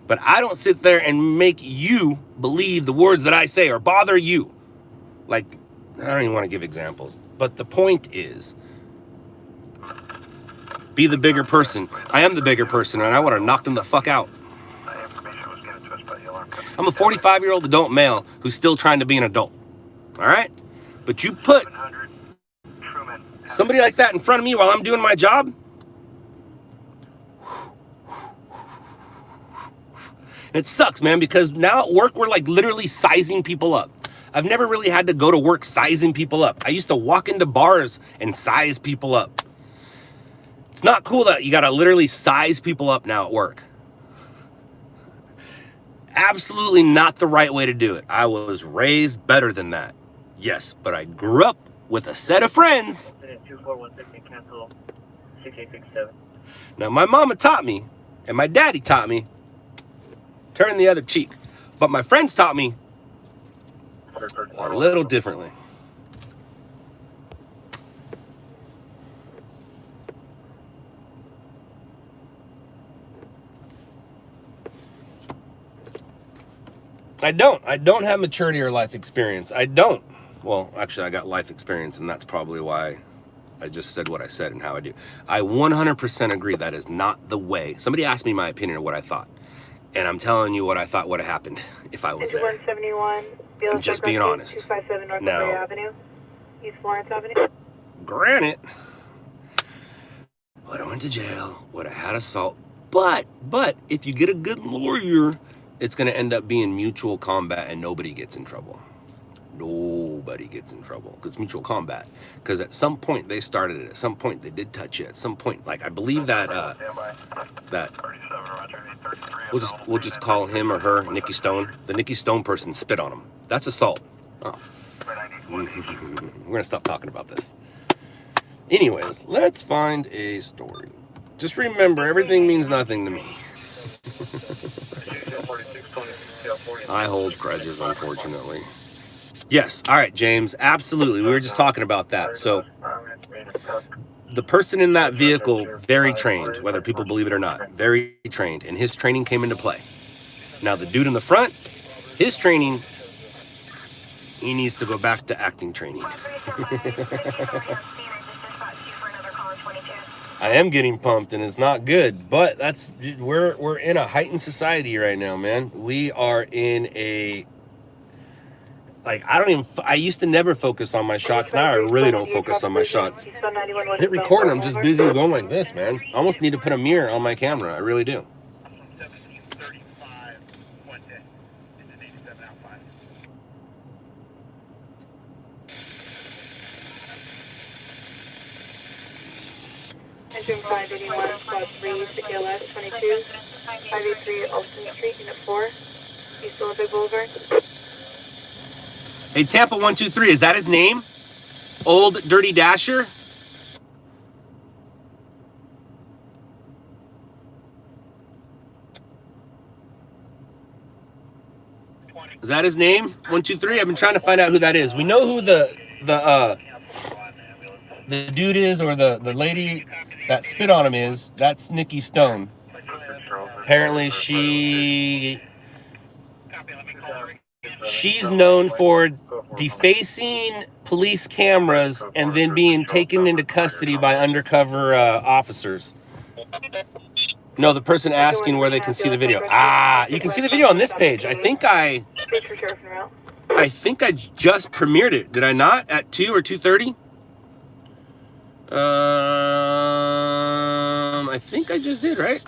But I don't sit there and make you believe the words that I say or bother you. Like, I don't even want to give examples. But the point is, be the bigger person. I am the bigger person, and I would have knocked him the fuck out. I'm a 45-year-old adult male who's still trying to be an adult. All right? But you put somebody like that in front of me while I'm doing my job, it sucks, man, because now at work, we're like literally sizing people up. I've never really had to go to work sizing people up. I used to walk into bars and size people up. It's not cool that you got to literally size people up now at work. Absolutely not the right way to do it. I was raised better than that. Yes, but I grew up with a set of friends. Now, my mama taught me, and my daddy taught me, turn the other cheek. But my friends taught me a little differently. I don't have maturity or life experience. I don't. Well, actually, I got life experience, and that's probably why I just said what I said and how I do. I 100% agree that is not the way. Somebody asked me my opinion of what I thought, and I'm telling you what I thought would have happened if I was there. 171. I'm just being honest. 257 North Now, Avenue, East Florence Avenue. Granted, would have went to jail, would have had assault, but if you get a good lawyer, it's going to end up being mutual combat and nobody gets in trouble. Nobody gets in trouble because mutual combat. Because at some point they started it. At some point they did touch it. At some point, like I believe that we'll just call him or her Nikki Stone. The Nikki Stone person spit on him. That's assault. Oh. We're gonna stop talking about this. Anyways, let's find a story. Just remember, everything means nothing to me. I hold grudges, unfortunately. Yes, all right, James, absolutely. We were just talking about that. So the person in that vehicle, very trained, whether people believe it or not, very trained, and his training came into play. Now the dude in the front, his training, he needs to go back to acting training. I am getting pumped, and it's not good, but that's we're in a heightened society right now, man. We are in a I used to never focus on my shots. Now I really don't focus on my shots. Hit record, I'm just busy going like this, man. I almost need to put a mirror on my camera. I really do. Entering 581, Spot 3, ALS 22, 583 Olsen Street, Unit 4, East Olympic Boulevard. Hey, Tampa 123, is that his name? Old Dirty Dasher? Is that his name? 123? I've been trying to find out who that is. We know who the dude is, or the lady that spit on him is. That's Nikki Stone. Apparently she's known for defacing police cameras and then being taken into custody by undercover officers. No, the person asking where they can see the video. Ah, you can see the video on this page. I think I just premiered it. Did I not? At 2 or 2:30? I think I just did, right?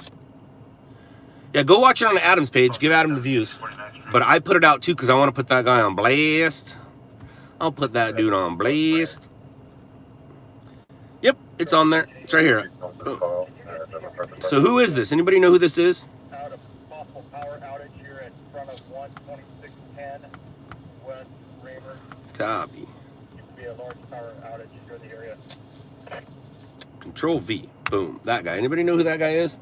Yeah, go watch it on Adam's page. Give Adam the views. But I put it out too because I want to put that guy on blast. I'll put that dude on blast. Yep, it's on there. It's right here. Oh. So who is this? Anybody know who this is? Copy. Control V. Boom. That guy. Anybody know who that guy is?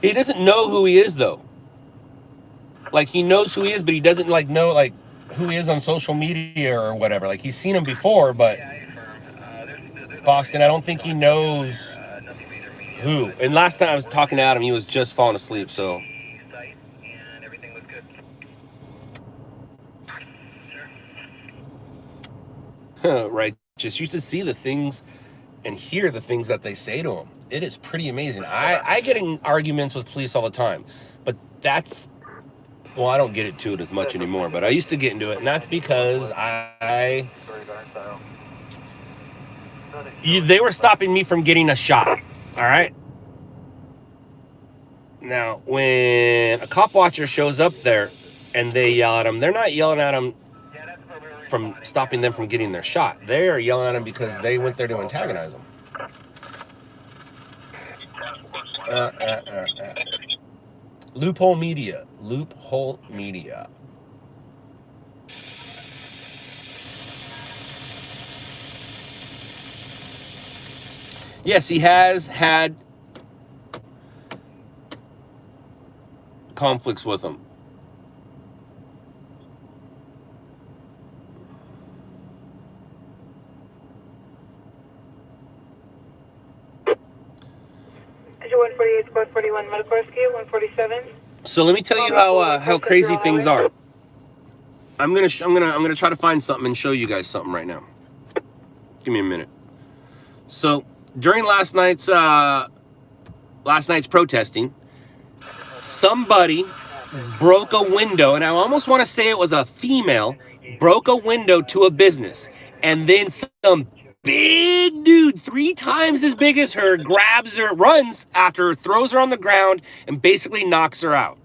He doesn't know who he is, though. Like, he knows who he is, but he doesn't, like, know, like, who he is on social media or whatever. Like, he's seen him before, but Boston, I don't think he knows who. And last time I was talking to Adam, he was just falling asleep, so. Righteous. You should see the things and hear the things that they say to them. It is pretty amazing. I get in arguments with police all the time, but that's, well, I don't get into it as much anymore, but I used to get into it, and that's because they were stopping me from getting a shot, all right? Now, when a cop watcher shows up there and they yell at him, they're not yelling at him from stopping them from getting their shot. They are yelling at him because they went there to antagonize them. Loophole Media. Loophole Media. Yes, he has had conflicts with them. Issue 148, squad 41, medical rescue, 147. So let me tell you how crazy things are. I'm gonna try to find something and show you guys something right now. Give me a minute. So during last night's protesting, somebody broke a window, and I almost want to say it was a female, broke a window to a business, and then some big dude, 3 times as big as her, grabs her, runs after her, throws her on the ground, and basically knocks her out.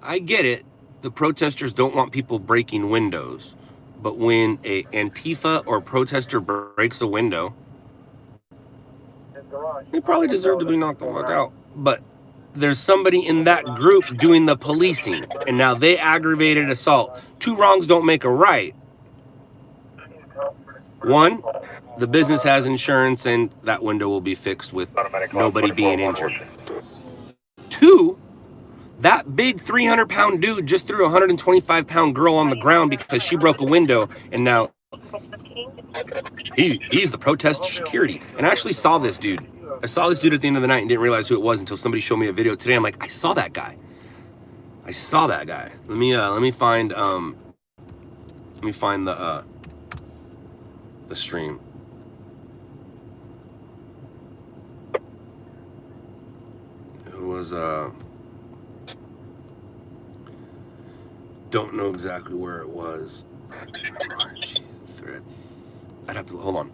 I get it. The protesters don't want people breaking windows, but when a Antifa or protester breaks a window, they probably deserve to be knocked the fuck out. But there's somebody in that group doing the policing, and now they aggravated assault. 2 wrongs don't make a right. 1, the business has insurance, and that window will be fixed with nobody being injured. 2, that big 300-pound dude just threw a 125-pound girl on the ground because she broke a window, and now he's the protest security. And I actually saw this dude. I saw this dude at the end of the night and didn't realize who it was until somebody showed me a video today. I'm like, I saw that guy. I saw that guy. Let me find the stream. It was don't know exactly where it was. I'd have to hold on.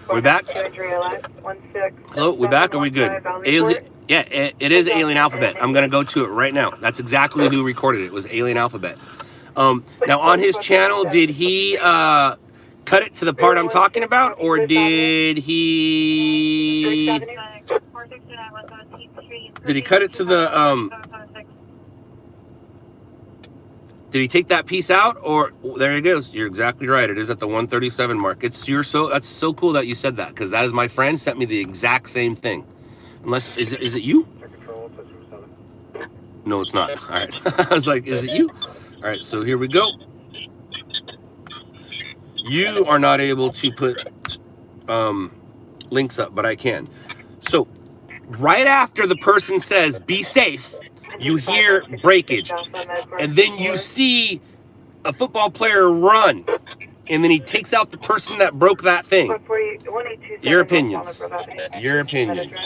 Are we back? Hello, we back? Are we good? Alien, yeah, it is Alien Alphabet. I'm gonna go to it right now. That's exactly who recorded it. It was Alien Alphabet. Now on his channel, did he cut it to the part I'm talking about, or did he cut it to the did he take that piece out, or there it goes? You're exactly right. It is at the 137 mark. That's so cool that you said that, because that is my friend sent me the exact same thing. Unless is it you? No, it's not. All right. I was like, is it you? All right. So here we go. You are not able to put links up, but I can. So right after the person says, "Be safe," you hear breakage, and then you see a football player run, and then he takes out the person that broke that thing. Your opinions. Your opinions.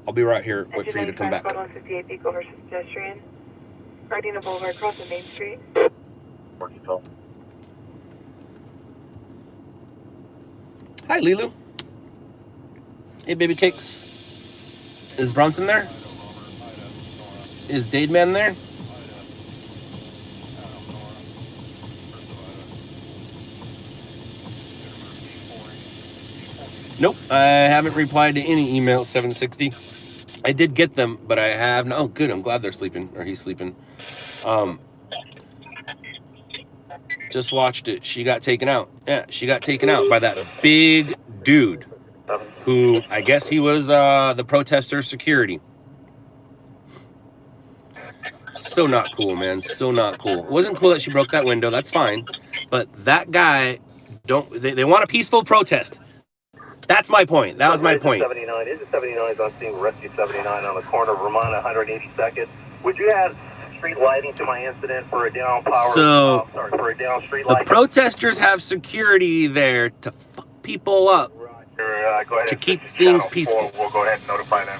I'll be right here. Wait for you to come back. Hi, Lilu. Hey, baby cakes. Is Bronson there? Is Dade Man there? Nope, I haven't replied to any email 760. I did get them, but I have no. Oh, good. I'm glad they're sleeping, or he's sleeping. Just watched it. She got taken out. Yeah, she got taken out by that big dude, who I guess he was the protester security. So not cool, man. So not cool. It wasn't cool that she broke that window. That's fine. But that guy, they want a peaceful protest. That's my point. That was my point. 79 is 79 is on scene. Rescue 79 on the corner of Vermont, 182nd. Would you have street lighting to my incident for a down power. So for a down street the light. protesters have security there to fuck people up, Go ahead to and keep switch to things channel peaceful. 4. We'll go ahead and notify them.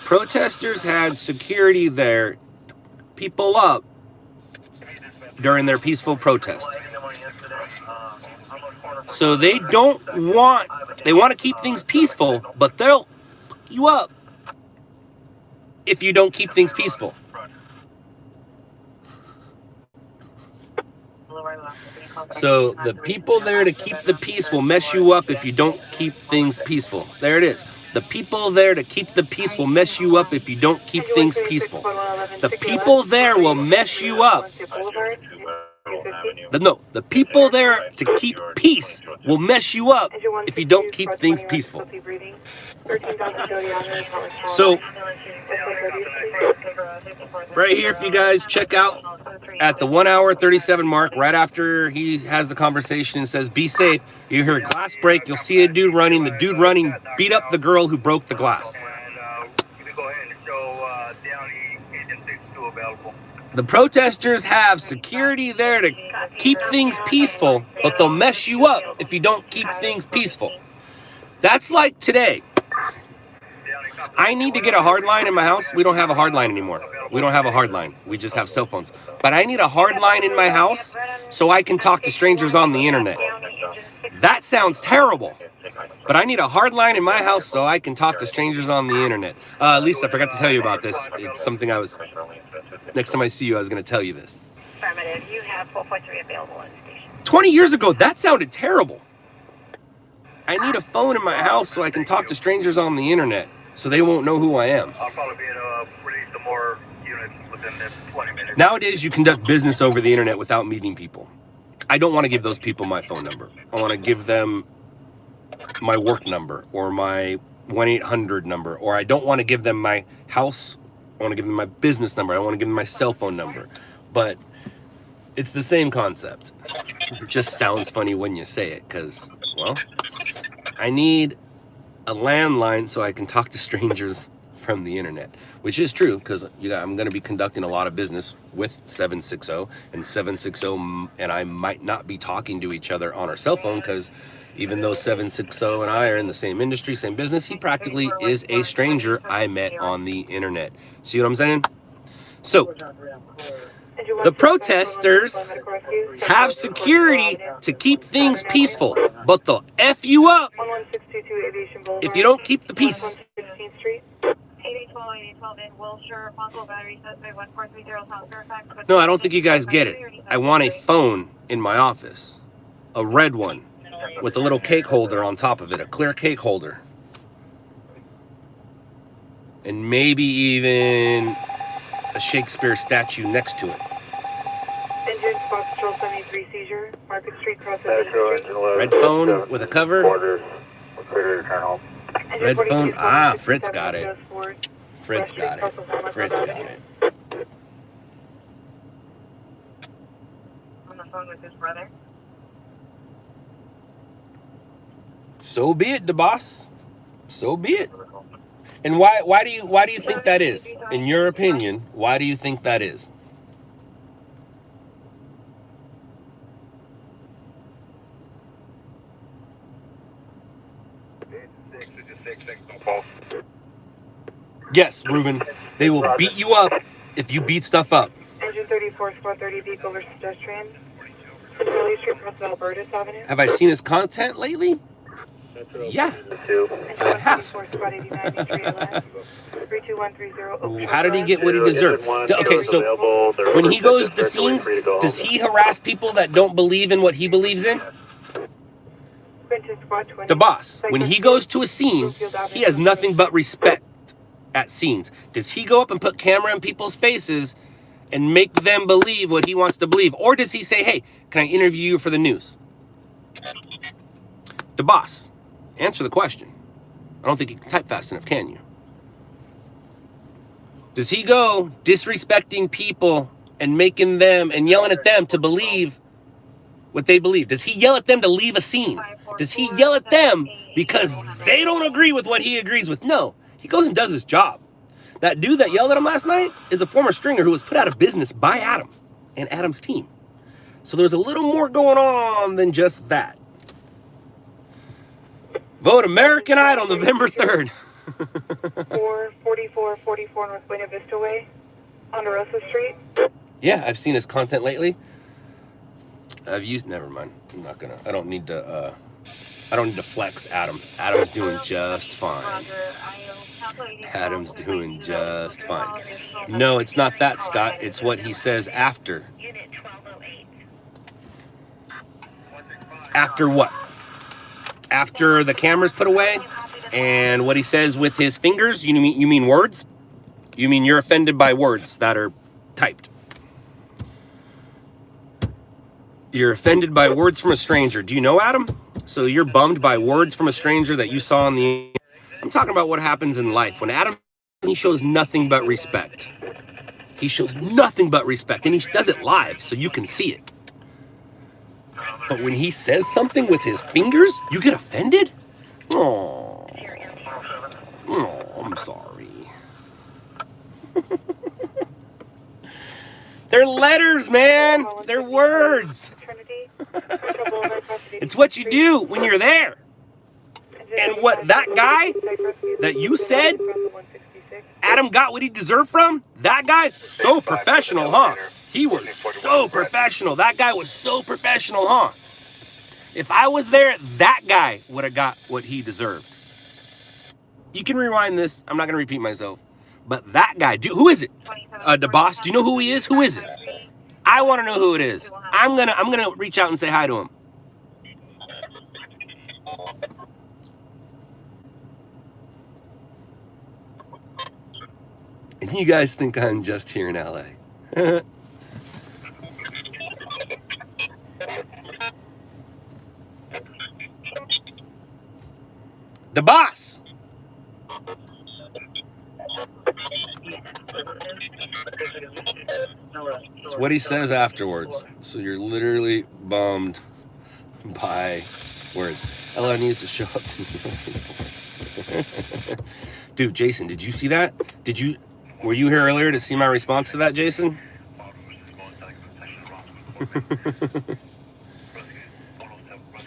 Protesters had security there to people up during their peaceful protest. So they want to keep things peaceful, but they'll fuck you up if you don't keep things peaceful. So the people there to keep the peace will mess you up if you don't keep things peaceful. There it is. The people there to keep the peace will mess you up if you don't keep things peaceful. The people there will mess you up. The people there to keep peace will mess you up if you don't keep things peaceful. So, right here, if you guys check out at the 1 hour 37 mark, right after he has the conversation and says, "Be safe," you hear a glass break. You'll see a dude running. The dude running beat up the girl who broke the glass. The protesters have security there to keep things peaceful, but they'll mess you up if you don't keep things peaceful. That's like today. I need to get a hard line in my house. We don't have a hard line anymore. We don't have a hard line. We just have cell phones. But I need a hard line in my house so I can talk to strangers on the internet. That sounds terrible. But I need a hard line in my house so I can talk to strangers on the internet. Lisa, I forgot to tell you about this. It's something next time I see you, I was going to tell you this. Affirmative. You have 4.3 available on station. 20 years ago, that sounded terrible. I need a phone in my house so I can talk to strangers on the internet so they won't know who I am. I'll probably be able to release some more units within this 20 minutes. Nowadays, you conduct business over the internet without meeting people. I don't want to give those people my phone number. I want to give them my work number or my 1-800 number, or I don't want to give them my house. I want to give them my business number. I want to give them my cell phone number. But it's the same concept. It just sounds funny when you say it because, well, I need a landline so I can talk to strangers from the internet, which is true because I'm going to be conducting a lot of business with 760, and 760 and I might not be talking to each other on our cell phone because even though 760 and I are in the same industry, same business, he practically is a stranger I met on the internet. See what I'm saying? So, the protesters have security to keep things peaceful, but they'll F you up if you don't keep the peace. No, I don't think you guys get it. I want a phone in my office. A red one with a little cake holder on top of it, a clear cake holder. And maybe even a Shakespeare statue next to it. Engine Fox Patrol 73 seizure, Market Street, cross Red phone with a cover. Red phone. Ah, Fritz got it. Fritz got it. Fritz got it. On the phone with his brother. So be it, the boss. So be it. And why do you think that is? In your opinion, why do you think that is? Yes, Ruben. They will beat you up if you beat stuff up. Engine 34, Squad 30, vehicle versus pedestrian. Raleigh Street, cross Alberta Avenue. Have I seen his content lately? Yeah, I have. How did he get what he deserved? Okay, so when he goes to scenes, does he harass people that don't believe in what he believes in? The boss, when he goes to a scene, he has nothing but respect at scenes. Does he go up and put camera in people's faces and make them believe what he wants to believe? Or does he say, hey, can I interview you for the news? The boss, answer the question. I don't think you can type fast enough, can you? Does he go disrespecting people and making them and yelling at them to believe what they believe? Does he yell at them to leave a scene? Does he yell at them because they don't agree with what he agrees with? No, he goes and does his job. That dude that yelled at him last night is a former stringer who was put out of business by Adam and Adam's team. So there's a little more going on than just that. Vote American Idol November 3rd. 44444 North Buena Vista Way, Ponderosa Street. Yeah, I've seen his content lately. Never mind. I don't need to flex Adam. Adam's doing just fine. Adam's doing just fine. No, it's not that, Scott. It's what he says after. After what? After the camera's put away? And what he says with his fingers? You mean words? You mean you're offended by words that are typed? You're offended by words from a stranger. Do you know Adam? So you're bummed by words from a stranger that you saw on the... I'm talking about what happens in life. When Adam, he shows nothing but respect. He shows nothing but respect. And he does it live so you can see it. But when he says something with his fingers, you get offended? Oh, I'm sorry. They're letters, man. They're words. It's what you do when you're there. And what that guy that you said Adam got what he deserved from, that guy, so professional, huh? He was so professional. That guy was so professional, huh? If I was there, that guy would have got what he deserved. You can rewind this. I'm not going to repeat myself. But that guy, who is it? The boss, do you know who he is? Who is it? I want to know who it is. I'm gonna reach out and say hi to him. And you guys think I'm just here in LA. The boss. It's what he says afterwards. So you're literally bummed by words. LA needs to show up to me. Dude, Jason, did you see that? Were you here earlier to see my response to that, Jason?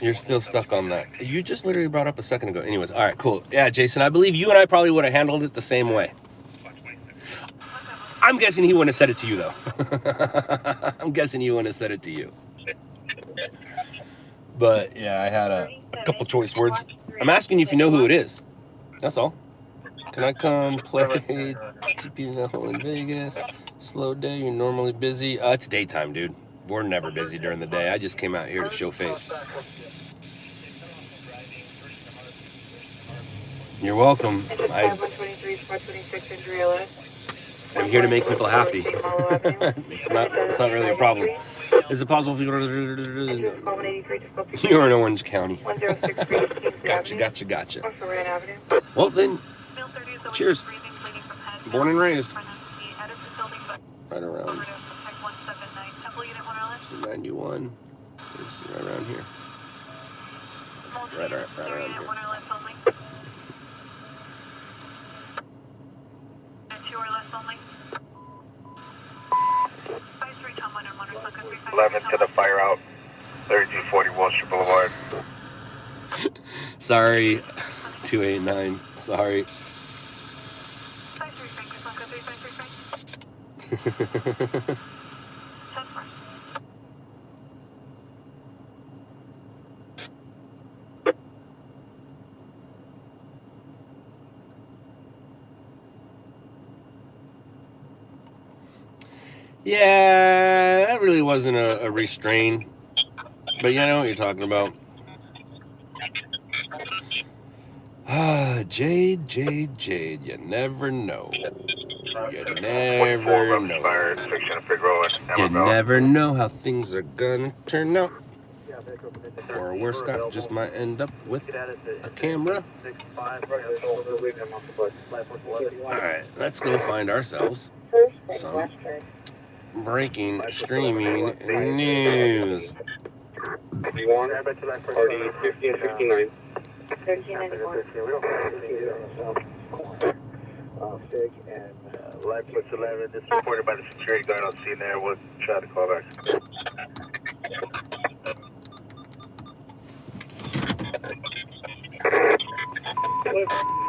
You're still stuck on that. You just literally brought up a second ago. Anyways, all right, cool. Yeah, Jason, I believe you and I probably would have handled it the same way. I'm guessing he wouldn't have said it to you, though. I'm guessing he wouldn't have said it to you. But, yeah, I had a couple choice words. I'm asking you if you know who it is. That's all. Can I come play TP the hole in Vegas? Slow day, you're normally busy. It's daytime, dude. We're never busy during the day. I just came out here to show face. You're welcome. I'm here to make people happy. It's not really a problem. Is it possible people... You're in Orange County. Gotcha. Well, then, cheers. Born and raised. Right around 91. It's right around here. Right around here. Only. 11 to the fire out, 3240 Wall Street Boulevard. Sorry, 289. Sorry. Yeah, that really wasn't a restrain, but you know what you're talking about. Jade, you never know. You never know. You never know how things are gonna turn out. Or worse, Scott just might end up with a camera. Alright, let's go find ourselves some breaking streaming news. V1, RD 1559. 1394. Sig and Life Plus 11, this is reported by the security guard on scene there. We'll try to call back.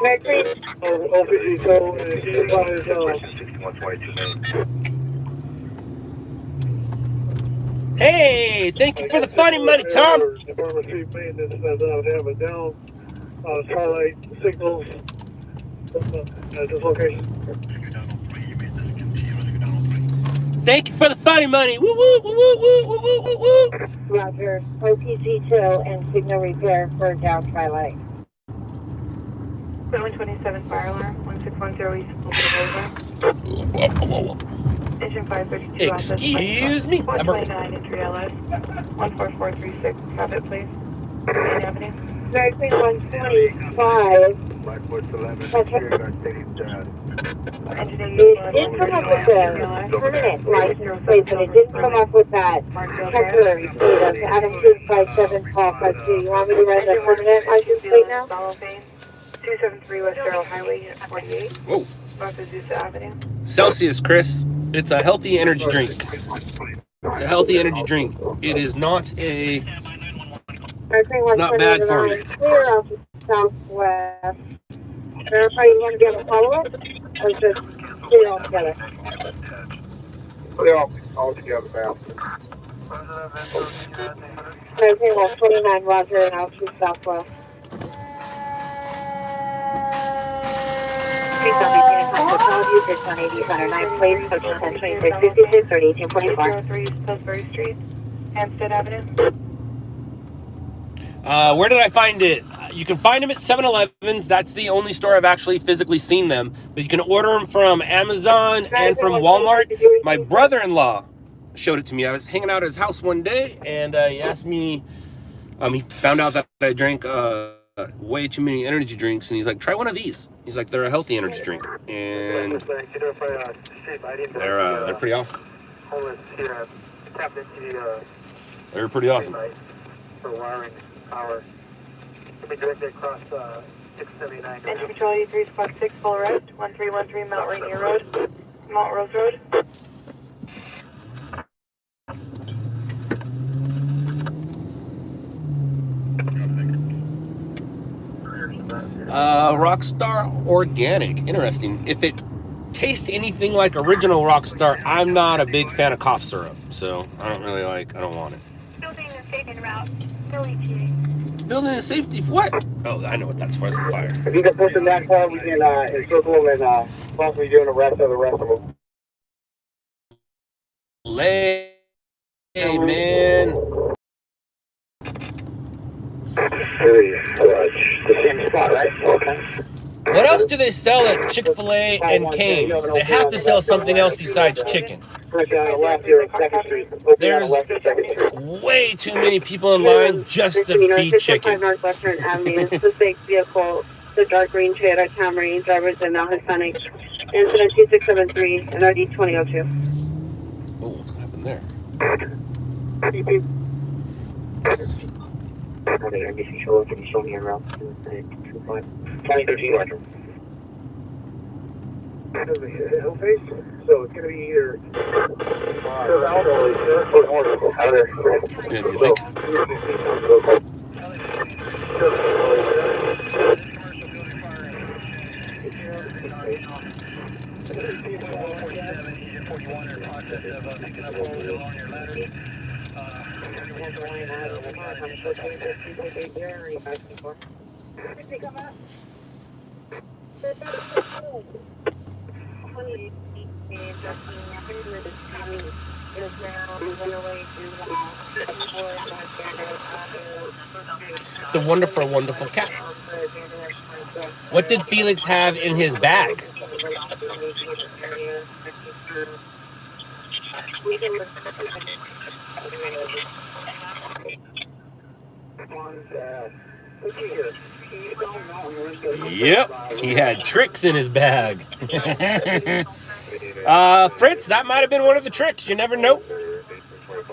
Mercury. OPG tow, situation 6122. Hey, thank you for the funny money, Tom. Department Street Maintenance does not have a down starlight signals at this location. Thank you for the funny money. Woo woo woo woo woo woo woo woo woo. Roger. OPG tow and signal repair for down twilight. 727 fire alarm, 1610 East Boulevard. Engine 532. Excuse me. 129 entry LS. 14436. Traffic, please. Main Avenue. Mercury 125. Life Plus 11, security guard stating Engine It did come up with the permanent license plate, but it didn't come up with that temporary plate of Adam 257 Paul 52. You want me to run the permanent license plate now? 273 West Darrell Highway, Unit 48. Whoa. North Azusa Avenue. Celsius, Chris. It's a healthy energy drink. It's a healthy energy drink. It is not a. It's not bad for me. Clear out to southwest. Verify you want to get a follow-up? Or just clear altogether? Clear all together now. Mercury 129, Roger, and out to southwest. Please don't be taking time to call you. 618 109, please. Approach 1026 or 1844. 3 Pillsbury Street, Hampstead Avenue. Where did I find it? You can find them at 7-Elevens. That's the only store I've actually physically seen them. But you can order them from Amazon and from Walmart. My brother-in-law showed it to me. I was hanging out at his house one day, and he asked me, he found out that I drank way too many energy drinks, and he's like, try one of these. He's like, they're a healthy energy drink, and they're pretty awesome. They're pretty awesome. For wiring power. Let me direct it across 679. Engine Control 83 full arrest. 1313 Mount Rainier Road. Mount Rose Road. Rockstar Organic. Interesting. If it tastes anything like original Rockstar, I'm not a big fan of cough syrup, so I don't want it. Building a safety route. LETA. Building a safety for what? Oh, I know what that's for. It's the fire. If you can push them that far, we can encircle them and possibly doing the rest of them. Hey, man. The same spot, right? Okay. What else do they sell at Chick-fil-A and Cane's? They have to sell something else besides chicken. There's way too many people in line just to be chicken. Northwestern Avenue, suspect vehicle, the dark green Toyota Camry, drivers are now Hispanic. Incident 2673 and RD 2002. Oh, what's going to happen there? NBC show can you show me around 2013 Roger. Hill face, so it's going to be either out or Yeah, you think? The wonderful, wonderful cat. What did Felix have in his bag? Yep, he had tricks in his bag. Fritz, that might have been one of the tricks. You never know.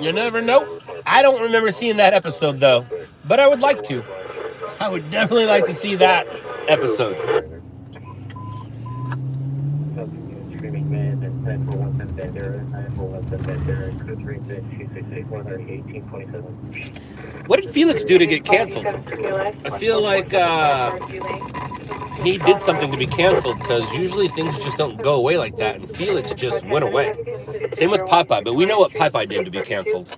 You never know. I don't remember seeing that episode though, but I would like to. I would definitely like to see that episode. What did Felix do to get canceled? I feel like he did something to be canceled, because usually things just don't go away like that, and Felix just went away. Same with Popeye, but we know what Popeye did to be canceled.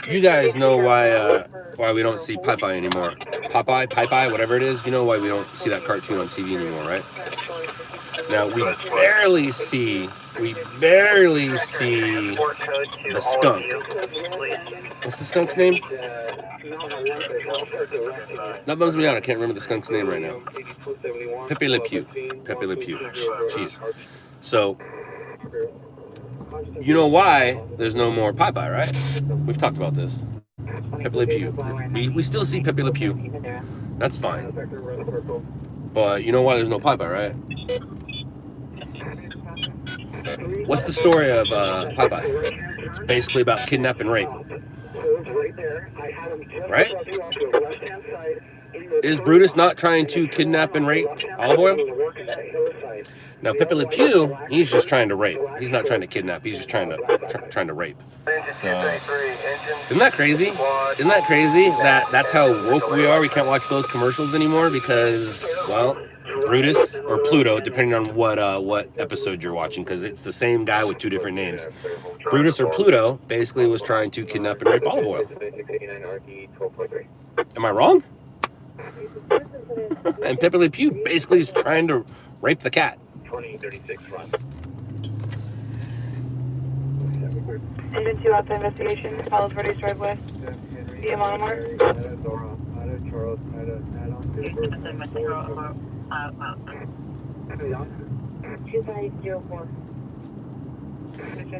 You guys know why we don't see Popeye anymore. Popeye, whatever it is, you know why we don't see that cartoon on TV anymore, right? Now, we barely see the skunk. What's the skunk's name? That bums me out. I can't remember the skunk's name right now. Pepe Le Pew. Jeez. So, you know why there's no more Popeye, right? We've talked about this. Pepe Le Pew. We still see Pepe Le Pew. That's fine. But you know why there's no Popeye, right? What's the story of Popeye? It's basically about kidnap and rape. Right? Is Brutus not trying to kidnap and rape Olive Oil? Now Pepe Le Pew, he's just trying to rape. He's not trying to kidnap. He's just trying to rape. So, isn't that crazy? Isn't that crazy that that's how woke we are? We can't watch those commercials anymore because, well, Brutus or Pluto, depending on what episode you're watching, because it's the same guy with two different names. Brutus or Pluto basically was trying to kidnap and rape Olive Oil. Am I wrong? And Pepe Le Pew basically is trying to rape the cat. 2036 run. Engine 2 out the investigation. Palos Verdes Drive West. Via Monomar.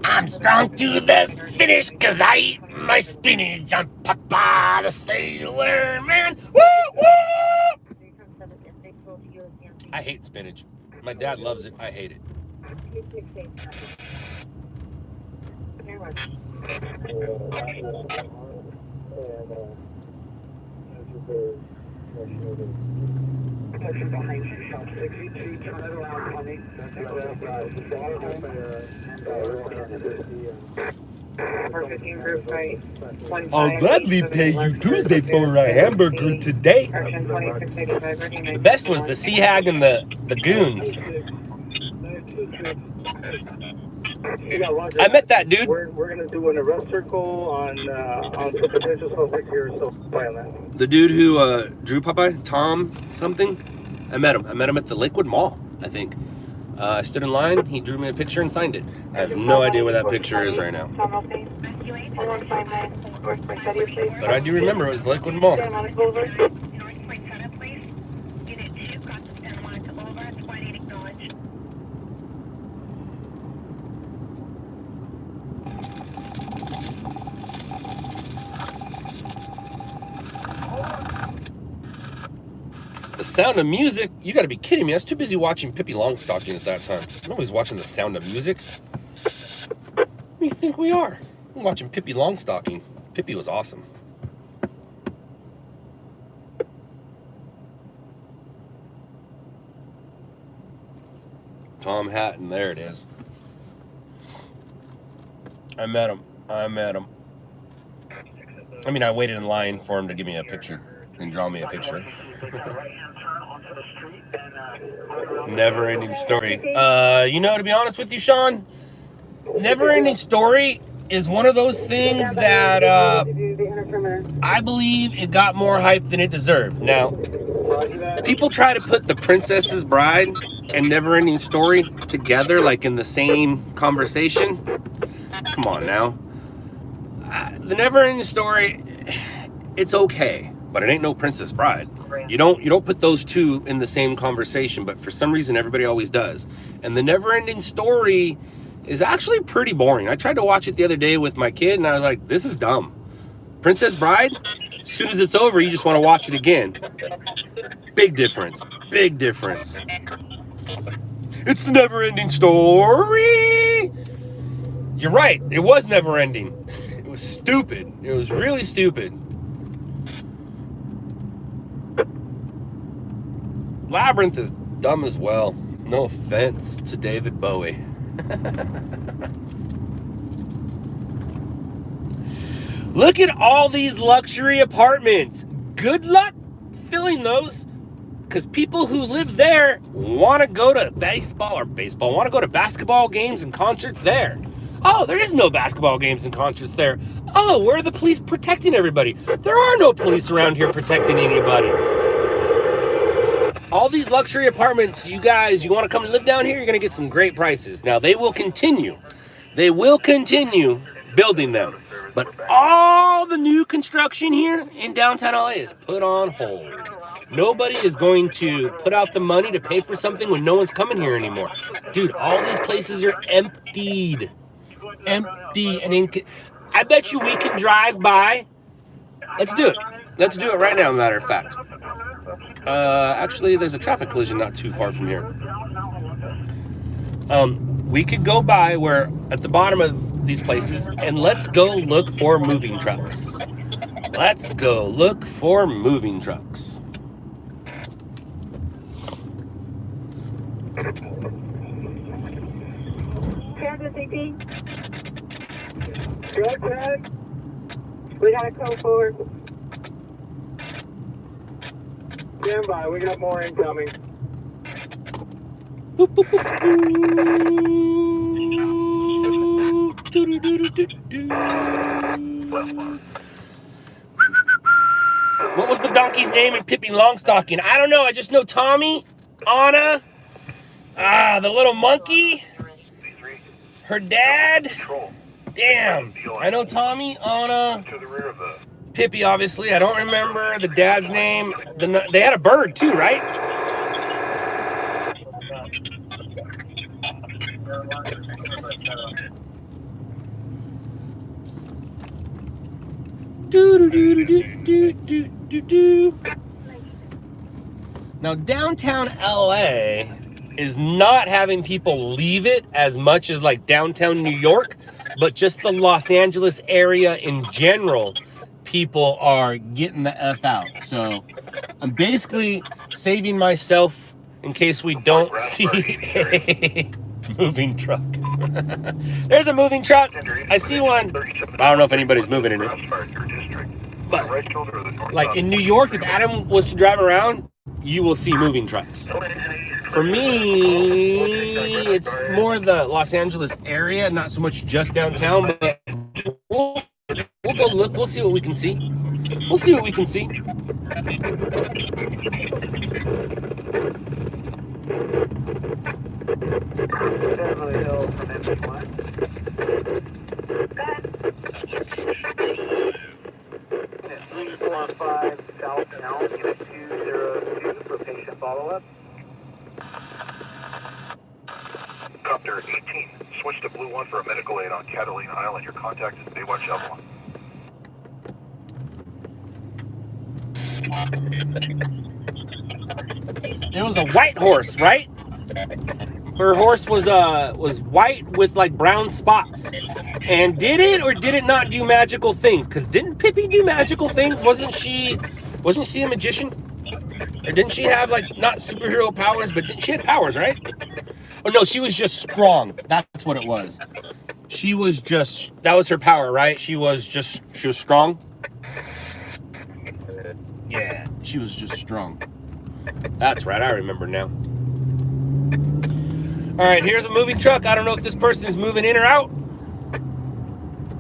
I'm strong to the finish because I eat my spinach on Papa the Sailor Man. Woo, woo! I hate spinach. My dad loves it. I hate it. I'll gladly pay you Tuesday for a hamburger today. The best was the Sea Hag and the goons. I met that dude. We're gonna do an arrest circle on some potential suspects here, so play on that. The dude who drew Popeye, Tom something. I met him at the Lakewood Mall, I think. I stood in line, he drew me a picture and signed it. I have no idea where that picture is right now. But I do remember it was the Lakewood Mall. The Sound of Music? You gotta be kidding me. I was too busy watching Pippi Longstocking at that time. Nobody's watching The Sound of Music. What do you think we are? I'm watching Pippi Longstocking. Pippi was awesome. Tom Hatton, there it is. I met him. I mean, I waited in line for him to give me a picture and draw me a picture. Never Ending Story. You know, to be honest with you, Sean, Never Ending Story is one of those things that I believe it got more hype than it deserved. Now, people try to put The Princess's Bride and Never Ending Story together, like in the same conversation. Come on now. The Never Ending Story, it's okay, but it ain't no Princess Bride. You don't put those two in the same conversation, but for some reason everybody always does. And The Never Ending Story is actually pretty boring. I tried to watch it the other day with my kid and I was like, this is dumb. Princess Bride, as soon as it's over, you just want to watch it again. Big difference. Big difference. It's the Never Ending Story. You're right. It was never ending. was stupid. It was really stupid. Labyrinth is dumb as well. No offense to David Bowie. Look at all these luxury apartments. Good luck filling those, because people who live there want to go to want to go to basketball games and concerts there. Oh, there is no basketball games and concerts there. Oh, where are the police protecting everybody? There are no police around here protecting anybody. All these luxury apartments, you guys, you want to come live down here, you're going to get some great prices. Now, they will continue building them. But all the new construction here in downtown LA is put on hold. Nobody is going to put out the money to pay for something when no one's coming here anymore. Dude, all these places are emptied. Empty and I bet you we can drive by. Let's do it. Let's do it right now, matter of fact. Actually, there's a traffic collision not too far from here. We could go by where at the bottom of these places, and let's go look for moving trucks. Let's go look for moving trucks. Kansas CP, Drug tag. we got a code forward. Stand by. We got more incoming. Boop, boop, boop, boop. What was the donkey's name in Pippi Longstocking? I don't know. I just know Tommy, Anna, the little monkey, her dad. Damn. I know Tommy, Anna, Pippi, obviously. I don't remember the dad's name. They had a bird too, right? Now, downtown LA is not having people leave it as much as like downtown New York, but just the Los Angeles area in general, people are getting the F out. So I'm basically saving myself in case we don't see a moving truck. There's a moving truck. I see one. I don't know if anybody's moving in it. But like in New York, if Adam was to drive around, you will see moving trucks. For me, it's more the Los Angeles area, not so much just downtown, but we'll go look. We'll see what we can see. We'll see what we can see. Beverly Hills from MP1. Unit 345 South Elm, Unit 202 for patient follow-up. Copter 18, switch to Blue 1 for a medical aid on Catalina Island. Your contact is Baywatch Avalon. It was a white horse, right? Her horse was white with like brown spots. And did it or did it not do magical things? Because didn't Pippi do magical things? Wasn't she a magician? Or didn't she have like not superhero powers, but she had powers, right? Oh no, she was just strong. That's what it was. That was her power, right? She was strong. Yeah, she was just strong. That's right, I remember now. All right, here's a moving truck. I don't know if this person is moving in or out,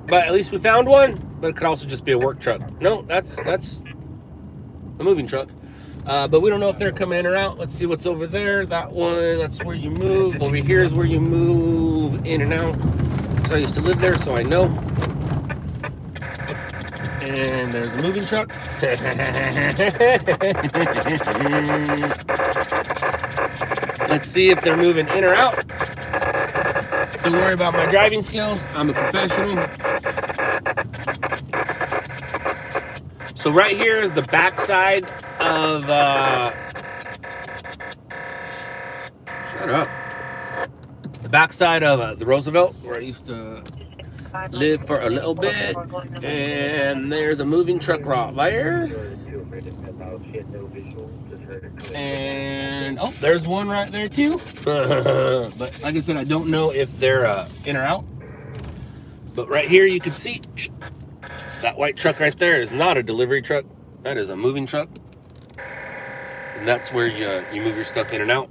but at least we found one. But it could also just be a work truck. No, that's a moving truck. But we don't know if they're coming in or out. Let's see what's over there. That one, that's where you move. Over here is where you move in and out. So I used to live there, so I know. And there's a moving truck. Let's see if they're moving in or out. Don't worry about my driving skills. I'm a professional. So right here is the backside of shut up. The backside of the Roosevelt, where I used to live for a little bit. And there's a moving truck right there. And oh, there's one right there too. But like I said, I don't know if they're in or out. But right here you can see that white truck right there is not a delivery truck. That is a moving truck. And that's where you move your stuff in and out.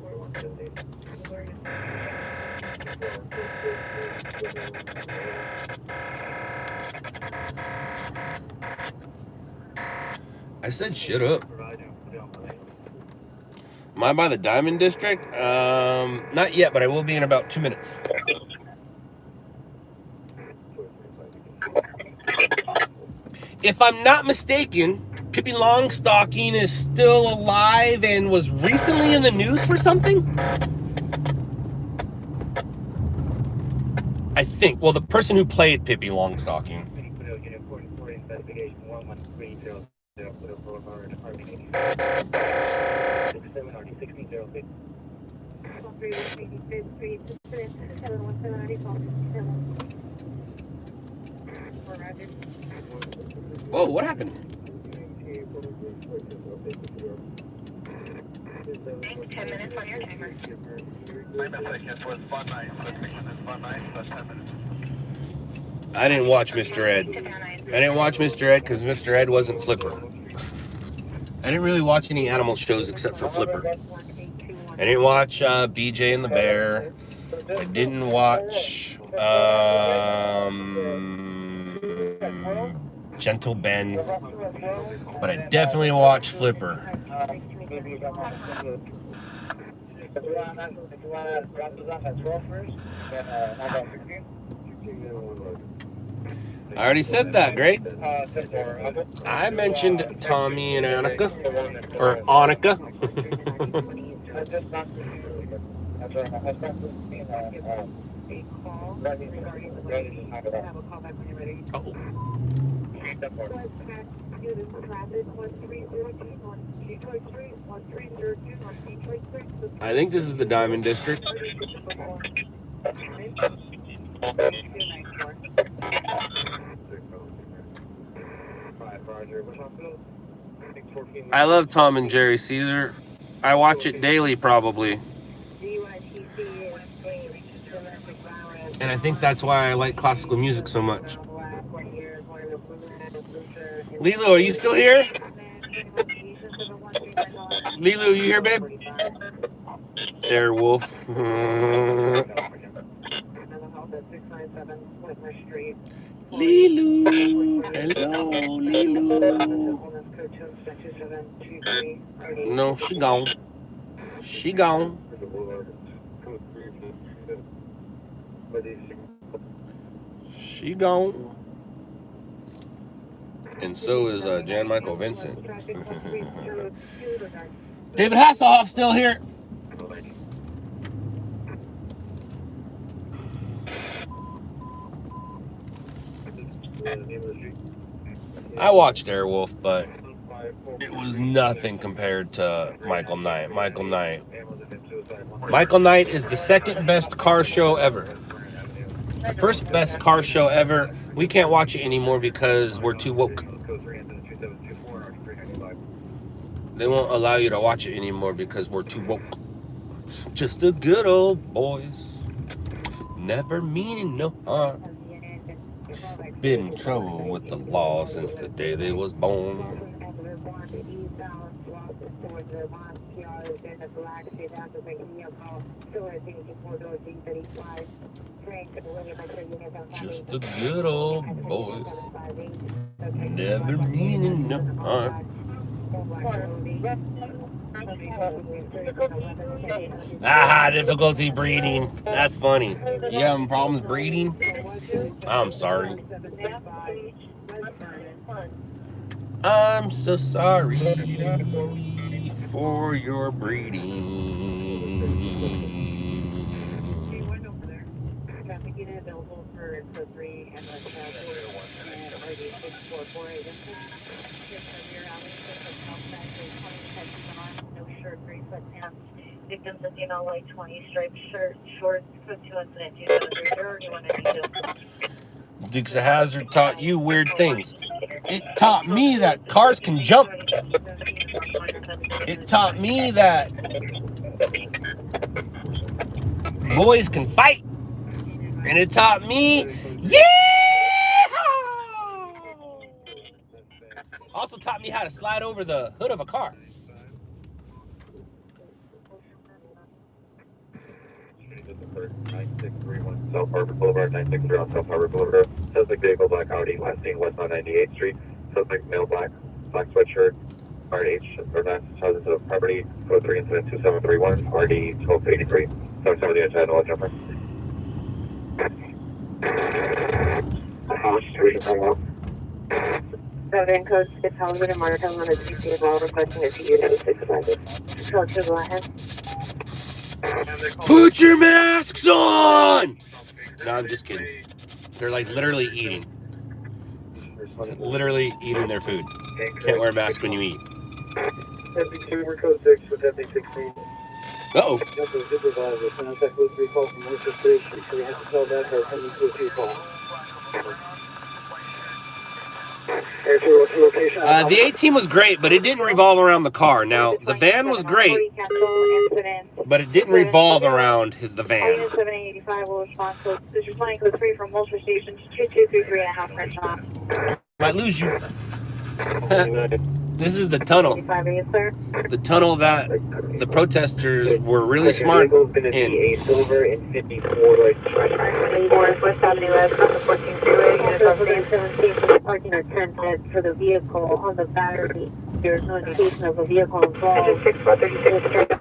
I said shut up. Am I by the Diamond District? Not yet, but I will be in about 2 minutes. If I'm not mistaken, Pippi Longstocking is still alive and was recently in the news for something? I think. Well, the person who played Pippi Longstocking. Whoa, what happened? 10 minutes on your timer. I didn't watch Mr. Ed. I didn't watch Mr. Ed because Mr. Ed wasn't Flipper. I didn't really watch any animal shows except for Flipper. I didn't watch BJ and the Bear. I didn't watch Gentle Ben. But I definitely watched Flipper. I already said that, Greg. I mentioned Tommy and Annika. Or Annika. Oh. I think this is the Diamond District. I love Tom and Jerry Caesar. I watch it daily, probably. And I think that's why I like classical music so much. Lilo, are you still here? Lilo, you here, babe? Airwolf. Lilo. Hello, Lilo. No, she gone. She gone. She gone. And so is Jan Michael Vincent. David Hasselhoff still here. I watched Airwolf, but it was nothing compared to Michael Knight. Michael Knight is the second best car show ever. The first best car show ever. We can't watch it anymore because we're too woke. They won't allow you to watch it anymore because we're too woke. Just the good old boys. Never meaning no harm. Been in trouble with the law since the day they was born. Just the good old boys. Never meaning no harm. Ah, difficulty breathing. That's funny. You having problems breathing? I'm sorry. I'm so sorry for your breeding. Victims of female white 20 striped shirt, shorts, coat 2 incident 273, or you want to do? Dukes of Hazzard taught you weird things. It taught me that cars can jump. It taught me that boys can fight. And it taught me, yeah! Also taught me how to slide over the hood of a car. South Harbor Boulevard, 963 on South Harbor Boulevard. Suspect vehicle, black Audi, last seen west on 98th Street. Suspect male, black sweatshirt, RH, or last houses of property, code 3 incident 2731, RD 1283. So some of the inside, no jumper. Southern Code 600 and Markham on the GC as well, requesting a TU-96 Code 2, go ahead. Put your masks on! No, I'm just kidding. They're like literally eating. Literally eating their food. Can't wear a mask when you eat. FD2, we're code 6 with FD16. Uh-oh. That's a supervisor. Contact with recall from Worcester Station. So we have to tell that or coming to a recall. The A-Team was great, but it didn't revolve around the car. Now, the van was great, but it didn't revolve around the van. 785 will respond to this responding code 3 from Worcester Station 2233.5 French Knob. Might lose you. This is the tunnel. The tunnel that the protesters were really smart in. Silver and 54 West Avenue West on the 14th freeway. Parking or 10 for the vehicle on the battery. There's no indication of a vehicle involved. 636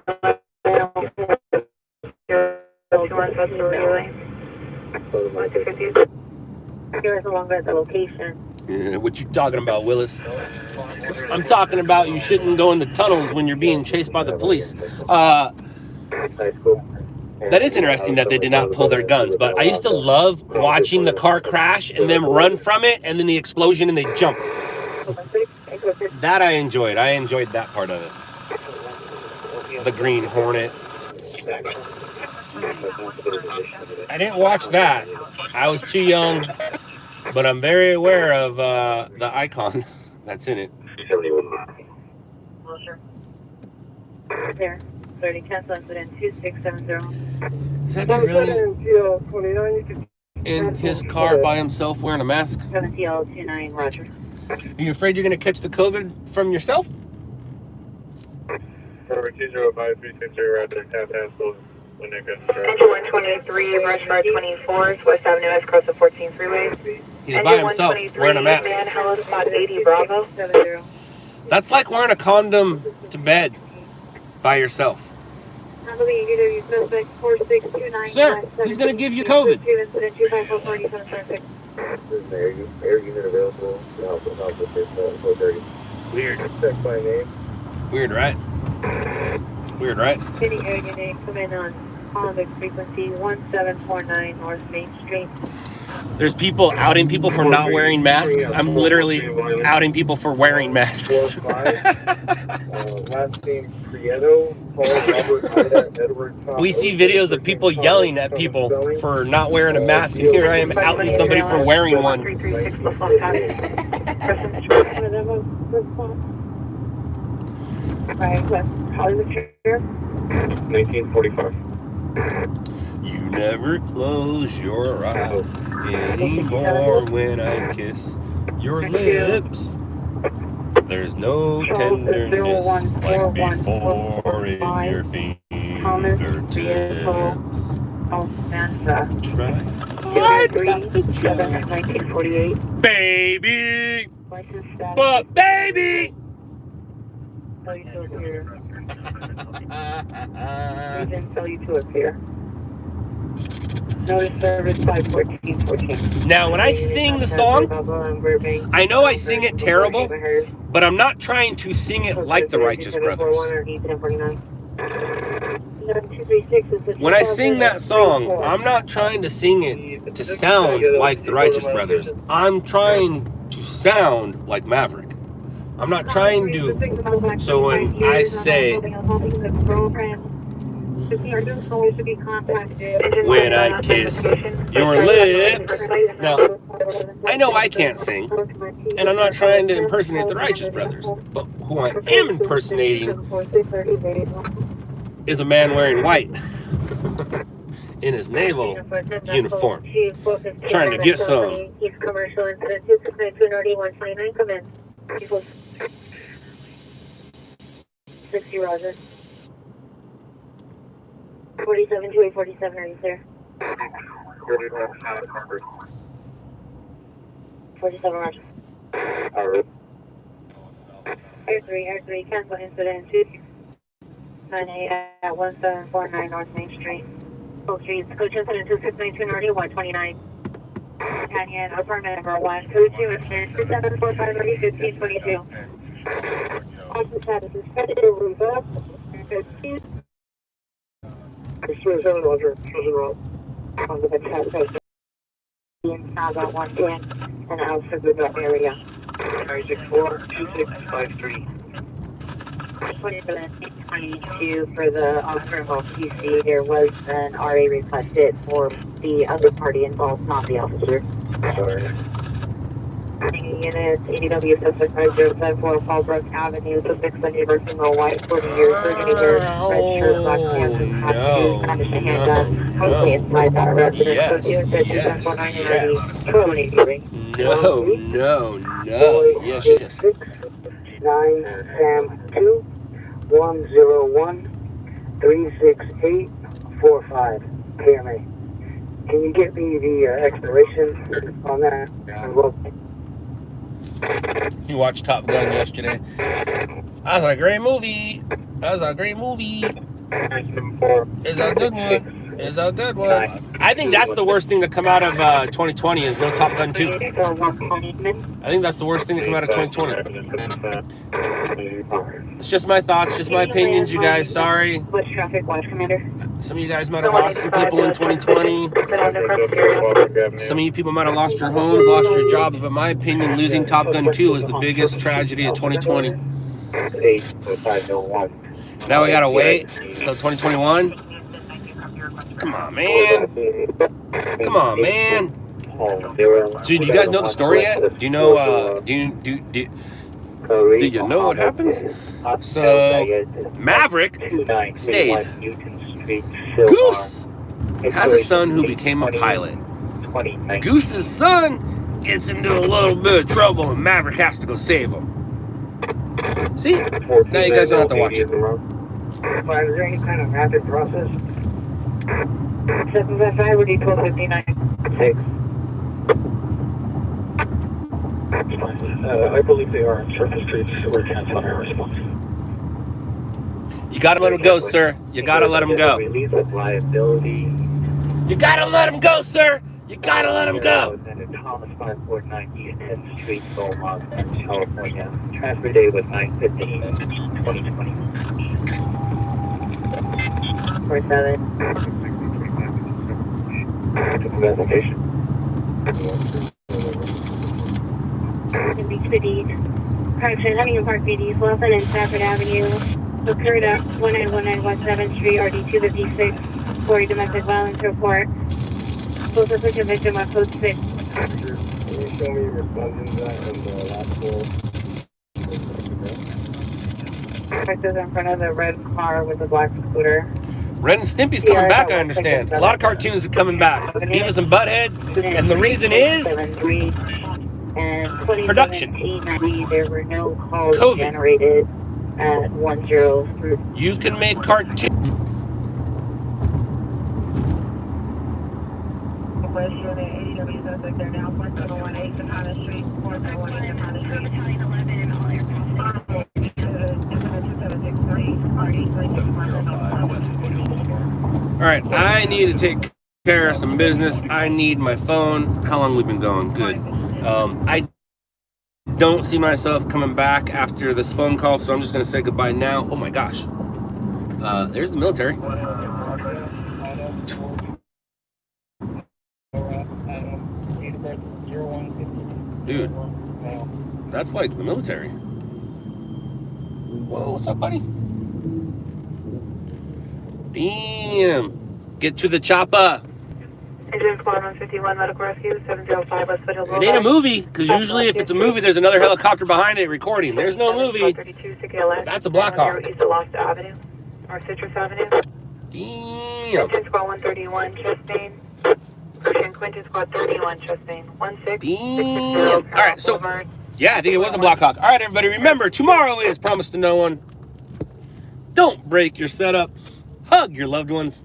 Here is no longer at the location. Yeah, what you talking about, Willis? I'm talking about you shouldn't go in the tunnels when you're being chased by the police. That is interesting that they did not pull their guns, but I used to love watching the car crash and them run from it and then the explosion and they jump. That I enjoyed. I enjoyed that part of it. The Green Hornet. I didn't watch that. I was too young, but I'm very aware of the icon that's in it. There. 30 cancel incident 2670. Is that dude really in his car by himself wearing a mask? 7TL29, Roger. Are you afraid you're going to catch the COVID from yourself? Number 205-360, Roger, tap hassle. Engine 123, rush car 24, West Avenue S, cross the 14th freeway. He's by himself wearing a mask. Man, hello, spot 80, Bravo. 70. That's like wearing a condom to bed by yourself. Sir, he's going to give you COVID. Air unit available. Weird. Check my name. Weird, right? Weird, right? City air unit, come in on Hollywood frequency 1749 North Main Street. There's people outing people for not wearing masks. I'm literally outing people for wearing masks. Last name Prieto, Paul Robert Ida Edward. We see videos of people yelling at people for not wearing a mask, and here I am outing somebody for wearing one. 1945. You never close your eyes anymore when I kiss your lips. There's no tenderness like before in your fingertips. Try hard not to try. 1948. Baby! But baby! Tell you to appear. Region tell you to appear. Notice service by 1414. Now, when I sing the song, I know I sing it terrible, but I'm not trying to sing it like the Righteous Brothers. When I sing that song, I'm not trying to sing it to sound like the Righteous Brothers. I'm trying to sound like Maverick. I'm not trying to. So when I say, when I kiss your lips. Now, I know I can't sing, and I'm not trying to impersonate the Righteous Brothers, but who I am impersonating is a man wearing white in his naval uniform, trying to get some. East Commercial Incident 269 Nordy 129, come in. 60 Roger. 47 to 847, are you clear? 47 Roger. Air 3, cancel incident 298 at 1749 North Main Street. Full Street, coach incident 2692 Nordy 129. Canyon, apartment number 122, incident 2745 Nordy 1522. Austin status is predator reverse. 15. 27 Roger, chosen route. On the test station. In Saga 110 and out for the area. 964-2653. 2722 for the officer involved PC. There was an RA requested for the other party involved, not the officer. Sorry. Units, ADW suspect 5074 Fallbrook Avenue, suspect Sunday female, white, 40 years, 30 years, red shirt, black pants, and tattoos, brandished a handgun, mostly inside that residence, so Yes. Yes. 9 Sam 2 101 36845 KMA. Can you get me the expiration on that? You watched Top Gun yesterday. That was a great movie. It's a good one. I think that's the worst thing to come out of 2020 is no Top Gun 2. I think that's the worst thing to come out of 2020. It's just my thoughts, just my opinions, you guys. Sorry. What's traffic watch, Commander? Some of you guys might have lost some people in 2020. Some of you people might have lost your homes, lost your jobs, but in my opinion, losing Top Gun 2 is the biggest tragedy of 2020. Now we gotta wait until 2021. Come on, man. So, do you guys know the story yet? Do you know? Do you know what happens? So, Maverick stayed. Goose has a son who became a pilot. Goose's son gets into a little bit of trouble, and Maverick has to go save him. See? Now you guys don't have to watch it. Is there any kind of rapid process? 755 would be 1259. 6. I believe they are on surface streets. We're canceling our response. You gotta let him go, sir. You gotta let him go. Release of liability. You gotta let him go, sir. You gotta let him go. Thomas 549 East 10th Street, Beaumont, California. Transfer day was 9/15/2020. 47. Investigation. Beach City. Correction, Huntington Park BD, Wilson and Stafford Avenue. Occurred at 1919 West 7th Street, RD 256. For a domestic violence report. Both of which a victim of code 6. Can you show me responding to that in the last call? Is in front of the red car with the black scooter. Ren and Stimpy's coming back, I understand. A lot of cartoons are coming back. Beavis and Butthead. And the reason is production. There were no calls COVID. generated at 103. You can make cartoons. They're now 1718 Capana Street, 4718 Capana Street. All right, I need to take care of some business. I need my phone. How long we've been going? Good. I don't see myself coming back after this phone call, so I'm just going to say goodbye now. Oh my gosh. There's the military. Dude, that's like the military. Whoa, what's up, buddy? Damn. Get to the chopper. Engine Squad 151 Medical Rescue 705 West Foothill It Boulevard. ain't a movie, because usually if it's a movie, there's another helicopter behind it recording. There's no movie. 32 6LS. That's a Blackhawk. East of Lost Avenue or Citrus Avenue. Damn. Engine Squad 131 Chastain. Ocean Quinton Squad 31 Chastain 16. Damn. All right, so yeah, I think it was a Blackhawk. All right, everybody, remember tomorrow is Promise to No One. Don't break your setup. Hug your loved ones.